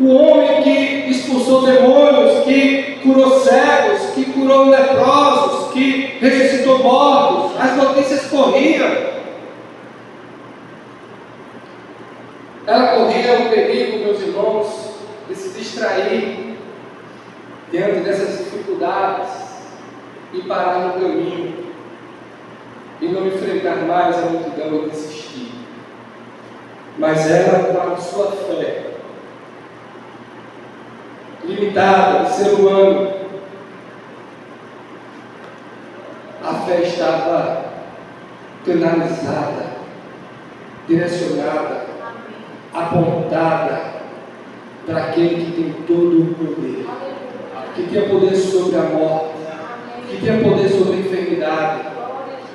o homem que expulsou demônios, que curou cegos, que curou leprosos, que ressuscitou mortos. As notícias corriam. Ela corria o perigo, meus irmãos, de se distrair diante dessas dificuldades e parar no caminho. e não enfrentar mais a multidão e desistir. Mas ela, com a sua fé limitada de ser humano, a fé estava canalizada, direcionada, apontada para aquele que tem todo o poder, que tem poder sobre a morte, que tem poder sobre a enfermidade.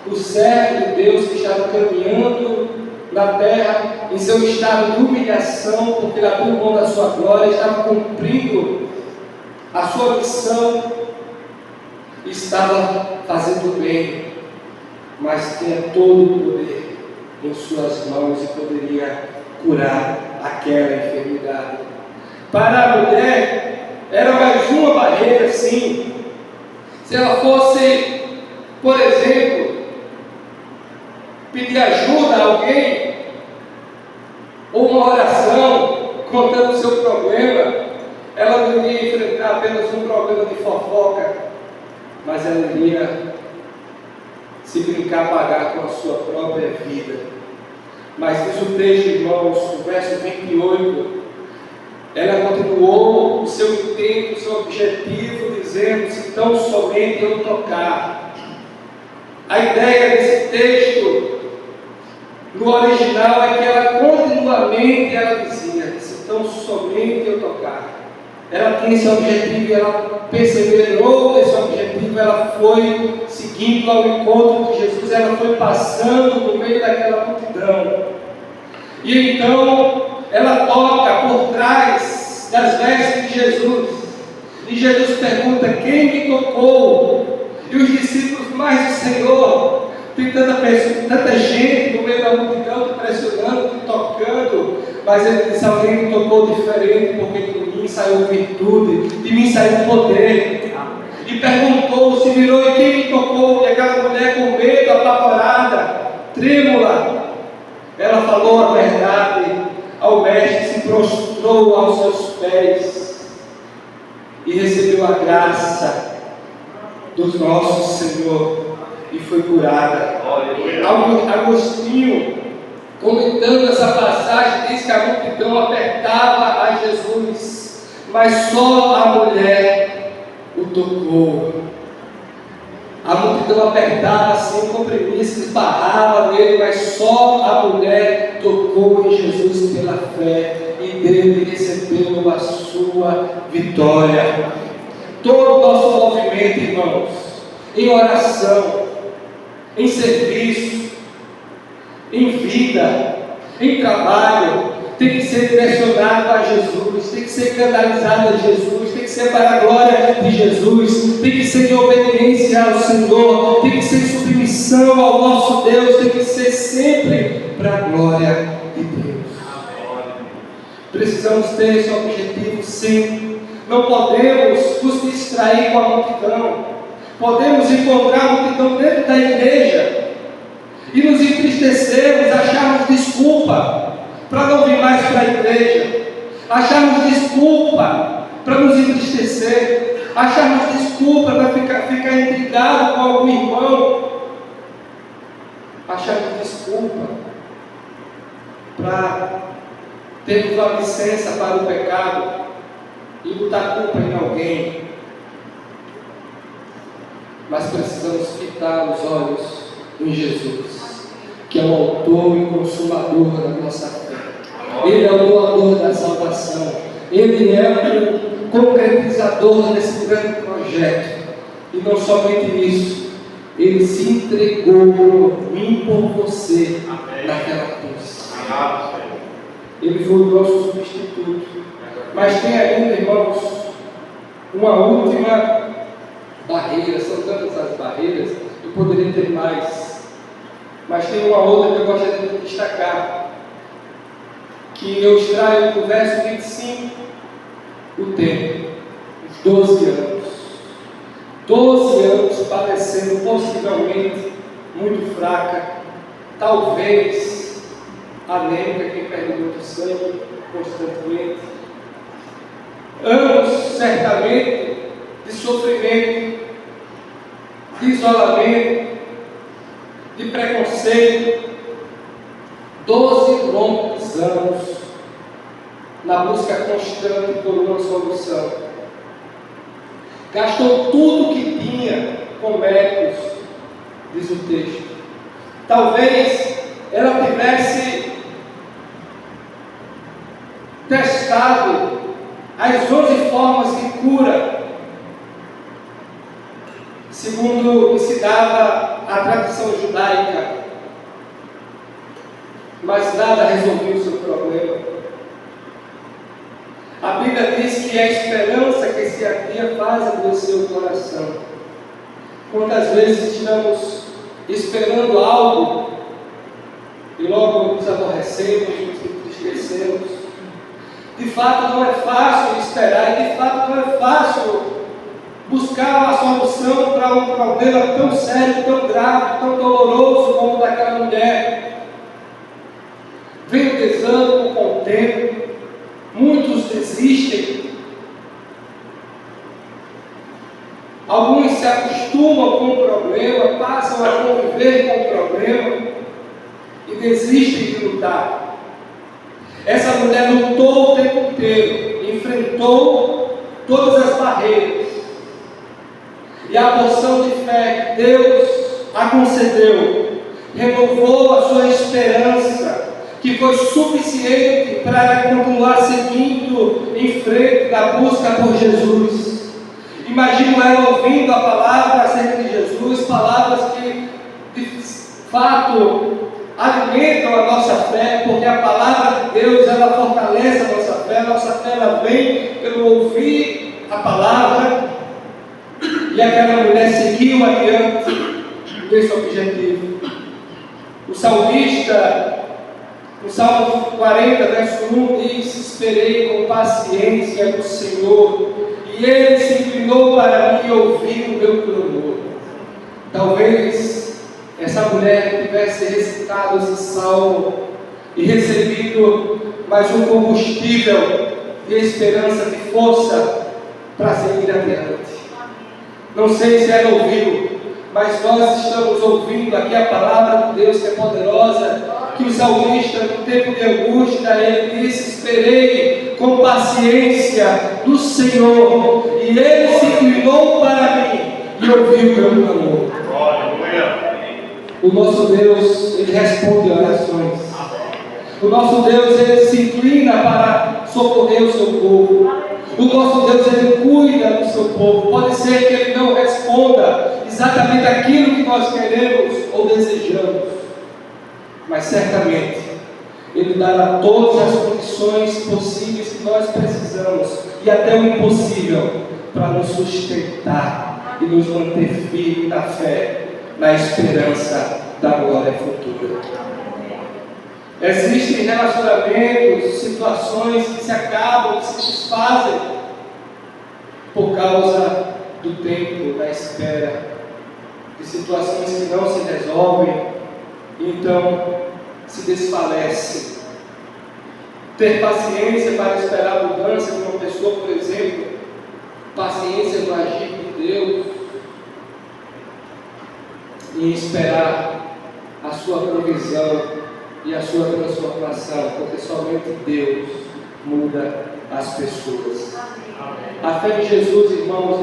O servo de Deus que estava caminhando na terra em seu estado de humilhação, porque ele abriu mão da sua glória, estava cumprindo a sua missão, estava fazendo bem, mas tinha todo o poder em suas mãos e poderia curar aquela enfermidade. Para a mulher, era mais uma barreira, sim. Se ela fosse, por exemplo, pedir ajuda a alguém, ou uma oração, contando o seu problema, ela não iria enfrentar apenas um problema de fofoca, mas ela iria, se brincar, pagar com a sua própria vida. Mas diz o texto, irmãos, no verso 28, ela continuou o seu intento, o seu objetivo, dizendo: se tão somente eu tocar. A ideia desse texto, no original, é que ela continuamente dizia: se tão somente eu tocar. Ela tinha esse objetivo, ela perseverou nesse objetivo, ela foi seguindo ao encontro de Jesus, ela foi passando no meio daquela multidão. E então ela toca por trás das vestes de Jesus. E Jesus pergunta: quem me tocou? E os discípulos: mas o Senhor, tem tanta gente no meio da multidão, te pressionando, te tocando. Mas ele disse: alguém me tocou diferente, porque de mim saiu virtude, de mim saiu poder. E perguntou, se virou: e quem me tocou? E aquela mulher, com medo, apavorada, trêmula, ela falou a verdade ao mestre, se prostrou aos seus pés e recebeu a graça do nosso Senhor e foi curada. Agostinho, comentando essa passagem, diz que a multidão apertava a Jesus, mas só a mulher o tocou. A multidão apertava assim, comprimia, se esbarrava nele, mas só a mulher tocou em Jesus pela fé e dele recebeu a sua vitória. Todo o nosso movimento, irmãos, em oração, em serviço, em vida, em trabalho, tem que ser direcionado a Jesus, tem que ser canalizado a Jesus, tem que ser para a glória de Jesus, tem que ser de obediência ao Senhor, tem que ser de submissão ao nosso Deus, tem que ser sempre para a glória de Deus. Precisamos ter esse objetivo sempre. Não podemos nos distrair com a multidão. Podemos encontrar a multidão dentro da igreja e nos entristecermos, acharmos desculpa para não vir mais para a igreja, acharmos desculpa para nos entristecer, acharmos desculpa para ficar intrigado com algum irmão, acharmos desculpa para termos uma licença para o pecado e botar culpa em alguém. Mas precisamos fitar os olhos em Jesus, que é o autor e consumador da nossa fé. Ele é o doador da salvação. Ele é o concretizador desse grande projeto. E não somente isso, ele se entregou por mim, por você, naquela cruz. Ele foi o nosso substituto. Mas tem ainda, irmãos, uma última barreira. São tantas as barreiras, eu poderia ter mais. Mas tem uma outra que eu gostaria de destacar, que eu extraio do verso 25, o tempo, os 12 anos. 12 anos padecendo, possivelmente muito fraca, talvez anêmica, quem perde muito sangue constantemente. Anos, certamente, de sofrimento, de isolamento, de preconceito, 12 longos anos na busca constante por uma solução. Gastou tudo que tinha com médicos, diz o texto. Talvez ela tivesse testado as 11 formas de cura, segundo ensinava a tradição judaica, mas nada resolveu o seu problema. A Bíblia diz que a esperança que se havia faz adoecer o coração. Quantas vezes estamos esperando algo e logo nos aborrecemos, nos entristecemos? De fato não é fácil esperar, e de fato não é fácil buscar uma solução para um problema tão sério, tão grave, tão doloroso como o daquela mulher. Vem o desânimo com o tempo, muitos desistem, alguns se acostumam com o problema, passam a conviver com o problema e desistem de lutar. Essa mulher lutou o tempo inteiro, enfrentou todas as barreiras, e a porção de fé que Deus a concedeu renovou a sua esperança, que foi suficiente para continuar seguindo em frente da busca por Jesus. Imagino ela ouvindo a palavra acerca de Jesus, palavras que de fato alimentam a nossa fé, porque a palavra de Deus ela fortalece a nossa fé ela vem pelo ouvir a palavra, e aquela mulher seguiu adiante desse objetivo. O salmista, no Salmo 40, verso 1, diz: esperei com paciência no Senhor, e Ele se inclinou para mim e ouviu o meu clamor. Talvez essa mulher tivesse recitado esse salmo e recebido mais um combustível de esperança, de força para seguir adiante. Não sei se ela ouviu, mas nós estamos ouvindo aqui a palavra de Deus que é poderosa, que o salmista, no tempo de angústia, ele disse: esperei com paciência do Senhor, e Ele se inclinou para mim e ouviu o meu clamor. O nosso Deus, Ele responde orações. O nosso Deus, Ele se inclina para socorrer o seu povo. O nosso Deus, Ele cuida do seu povo. Pode ser que Ele não responda exatamente aquilo que nós queremos ou desejamos, mas certamente Ele dará todas as condições possíveis que nós precisamos, e até o impossível, para nos sustentar e nos manter firmes na fé, na esperança da glória futura. Existem relacionamentos, situações que se acabam, que se desfazem por causa do tempo, da espera, de situações que não se resolvem, então se desfalecem. Ter paciência para esperar a mudança de uma pessoa, por exemplo, paciência no agir de Deus, e esperar a sua provisão e a sua transformação, porque somente Deus muda as pessoas. A fé em Jesus, irmãos,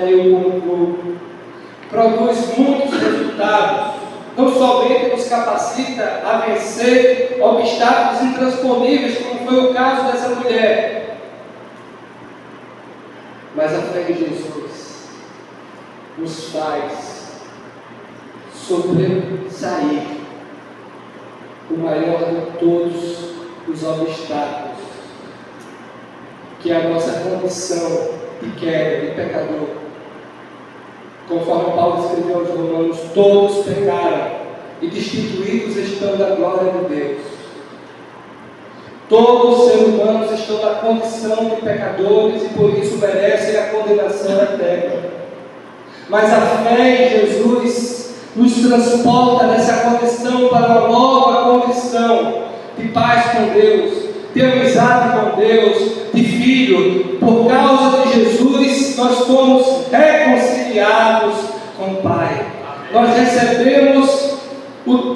produz muitos resultados. Não somente nos capacita a vencer obstáculos intransponíveis, como foi o caso dessa mulher, mas a fé em Jesus nos faz sobressair o maior de todos os obstáculos, que é a nossa condição de queda, de pecador. Conforme Paulo escreveu aos Romanos: todos pecaram e destituídos estão da glória de Deus. Todos os seres humanos estão na condição de pecadores e por isso merecem a condenação eterna. Mas a fé em Jesus nos transporta dessa condição para uma nova condição de paz com Deus, de amizade com Deus, de filho. Por causa de Jesus, nós fomos reconciliados com o Pai. Nós recebemos o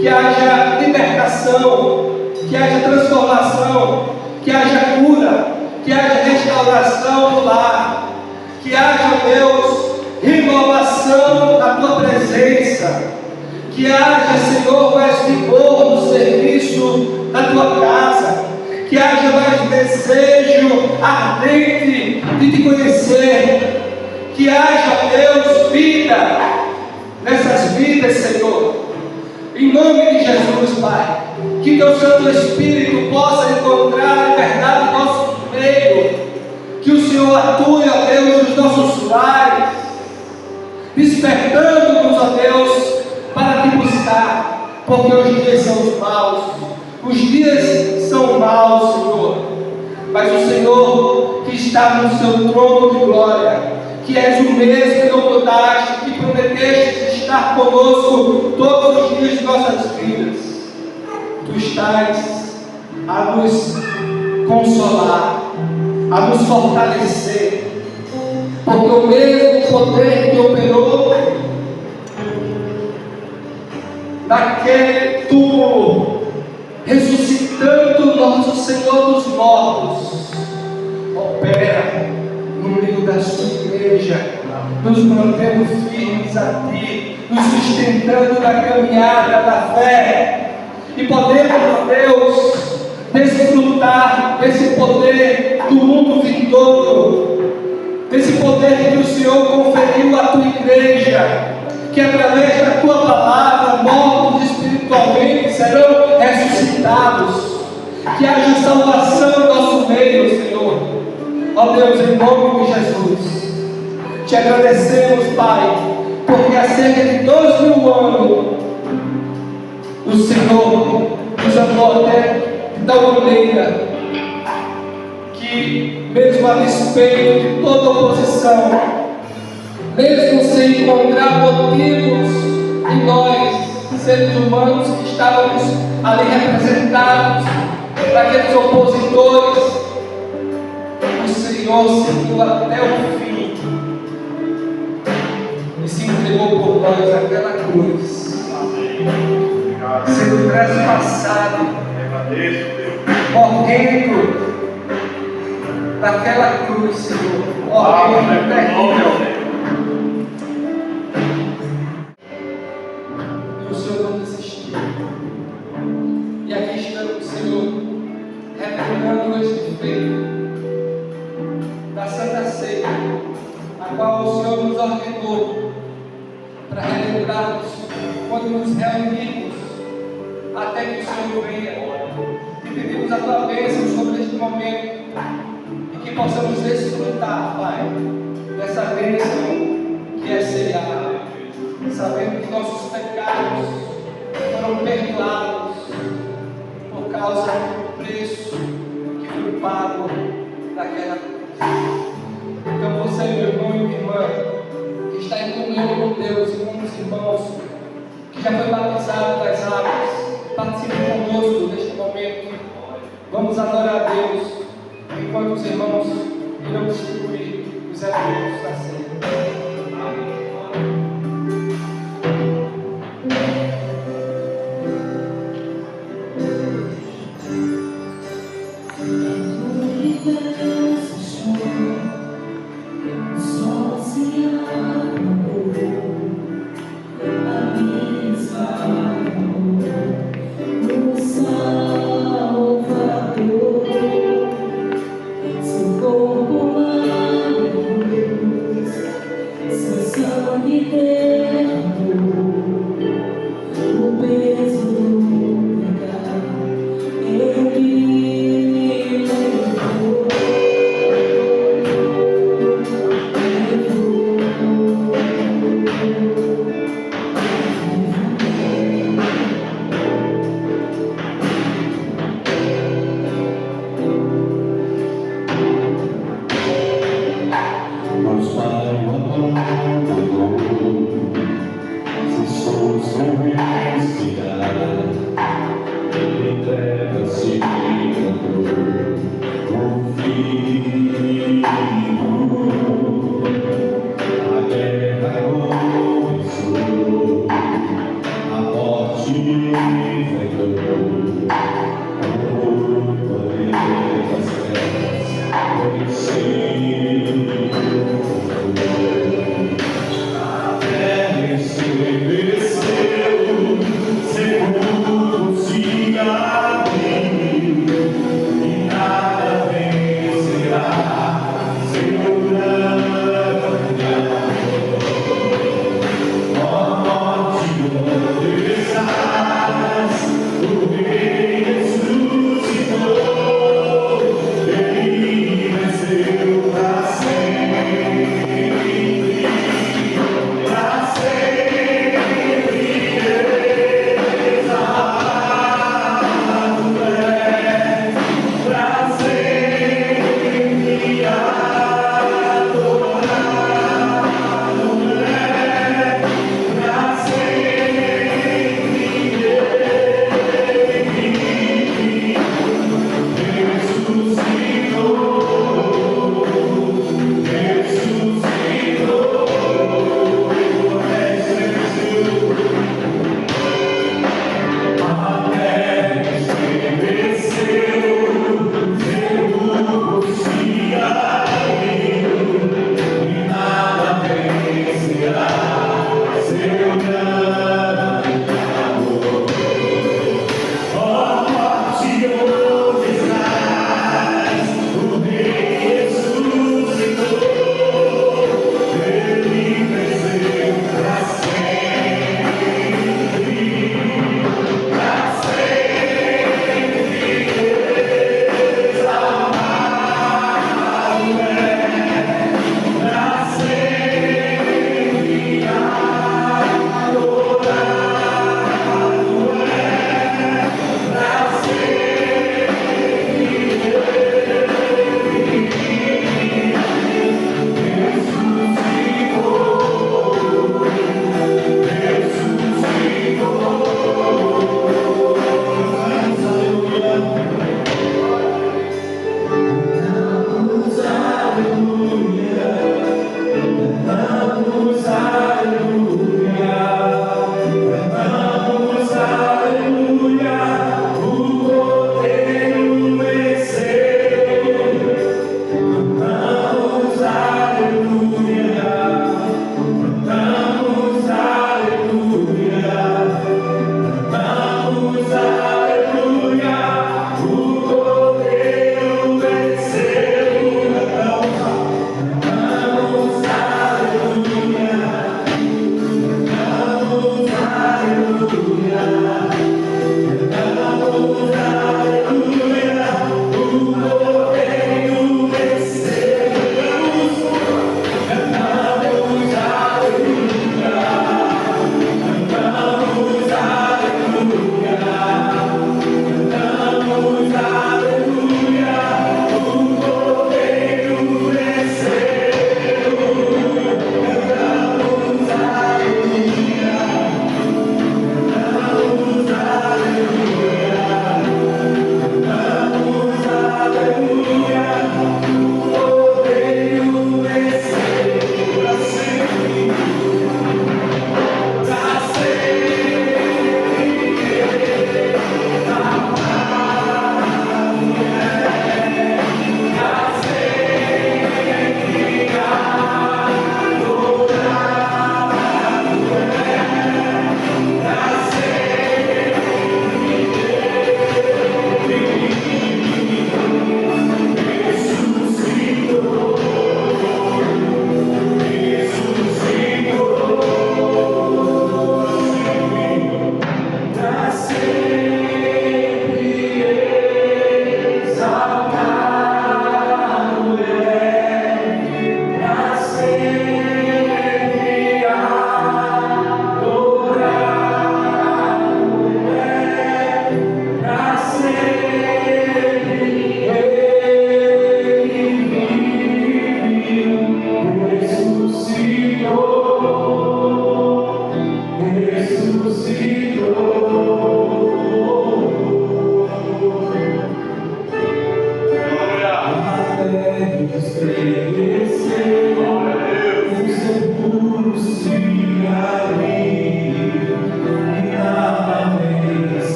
que haja libertação, que haja transformação, que haja cura, que haja restauração no lar, que haja, Deus, renovação na tua presença, que haja, Senhor, mais vigor no serviço da tua casa, que haja mais desejo ardente de te conhecer, que haja, Deus, vida nessas vidas, Senhor, em nome de Jesus, Pai, que teu Santo Espírito possa encontrar liberdade no nosso meio, que o Senhor atue, ó Deus, nos nossos lares, despertando-nos, ó Deus, para te buscar, porque os dias são maus, os dias são maus, Senhor, mas o Senhor que está no seu trono de glória, que és o mesmo que não mudaste, que prometeste estar conosco todos os dias de nossas vidas, tu estás a nos consolar, a nos fortalecer, porque o mesmo poder que operou naquele túmulo, ressuscitando nosso Senhor dos mortos, opera no meio da sua igreja, nos mantendo firmes a ti, nos sustentando na caminhada da fé, e podemos, ó Deus, desfrutar desse poder do mundo vindouro, desse poder que o Senhor conferiu à tua igreja, que através da tua palavra, mortos espiritualmente serão ressuscitados, que haja salvação no nosso meio, Senhor. Ó Deus, em nome de Jesus, te agradecemos, Pai, porque há cerca de 2000 anos o Senhor nos amou até de tal maneira que, mesmo a despeito de toda oposição, mesmo sem encontrar motivos em nós, seres humanos que estávamos ali representados, daqueles opositores, o Senhor seguiu até o fim e se entregou por nós naquela cruz, sendo trespassado, morrendo naquela cruz, Senhor, morrendo terrível. E o Senhor não desistiu. E aqui estamos, Senhor, relembrando este feito da Santa Ceia, a qual o Senhor nos ordenou para relembrarmos quando nos reunirmos até que o Senhor venha. E pedimos a tua bênção sobre este momento e que possamos desfrutar, Pai, dessa bênção que é ceiar, sabendo que nossos pecados foram perdoados por causa do preço que foi pago naquela cruz. Então você, meu irmão e minha irmã, que está em comunhão com Deus e com os irmãos, que já foi batizado nas águas, participe conosco neste momento. Vamos adorar a Deus, enquanto os irmãos irão distribuir os elementos da ceia.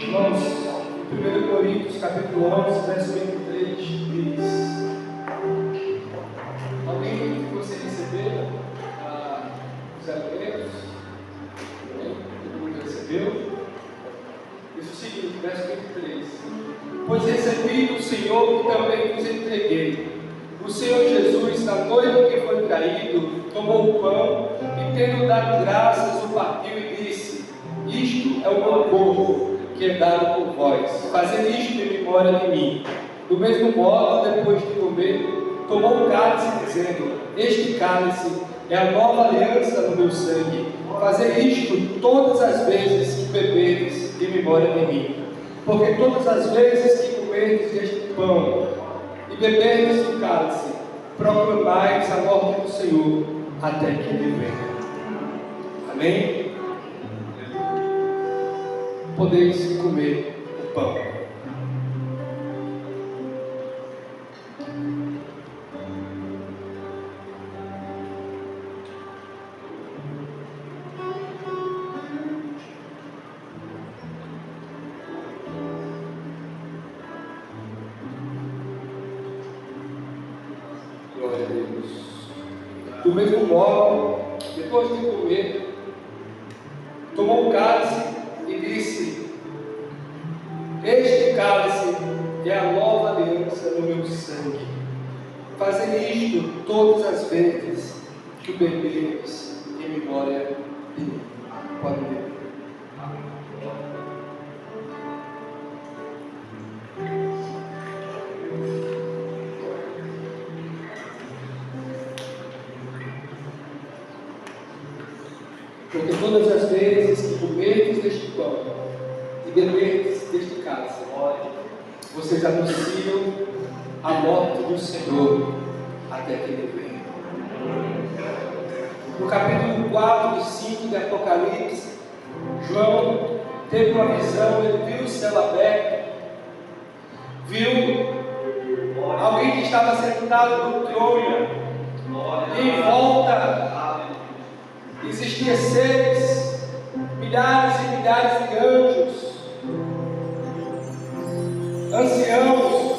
Irmãos, 1 Coríntios, capítulo 11, verso 23, diz: alguém que você recebeu os alimentos? Todo mundo recebeu? Diz o seguinte, verso 23: pois recebi do Senhor que também vos entreguei. O Senhor Jesus, na noite em que foi traído, tomou o pão e, tendo dado graças, o partiu e disse: isto é o meu corpo, que é dado por vós. Fazei isto em memória de mim. Do mesmo modo, depois de comer, tomou o cálice, dizendo: este cálice é a nova aliança no meu sangue. Fazei isto todas as vezes que beberdes em memória de mim. Porque todas as vezes que comerdes este pão e beberdes do cálice, proclamais a morte do Senhor até que Ele venha. Amém? Podeis comer o pão. Glória a Deus. Do mesmo modo, depois de comer, tomou o cálice e disse: este cálice é a nova aliança no meu sangue. Fazei isto todas as vezes que beberdes em memória de mim. Pode beber. Porque todas as vezes que comerdes deste pão e beberdes deste cálice, vocês anunciam a morte do Senhor até que Ele venha. No capítulo 4 e 5 de Apocalipse, João teve uma visão, ele viu o céu aberto, viu alguém que estava sentado no trono, e em volta existiam seres, milhares e milhares de anjos, anciãos,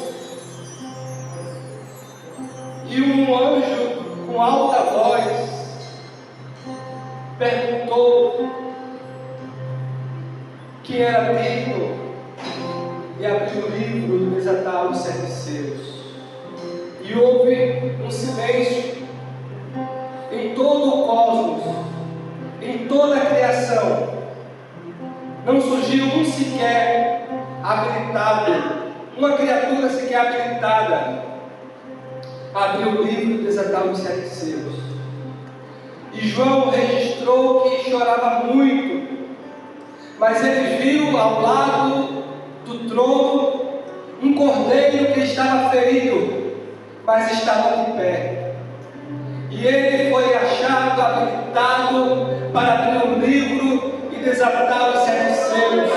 e um anjo com alta voz perguntou quem era digno e abriu o livro e desatar os 7 selos. E houve um silêncio em todo o cosmos, em toda a criação. Não surgiu um sequer habilitado, uma criatura sequer habilitada a abrir o livro e desatar os 7 selos. E João registrou que chorava muito, mas ele viu ao lado do trono um cordeiro que estava ferido, mas estava de pé. E ele foi achado habilitado para abrir o livro e desatar os 7 selos.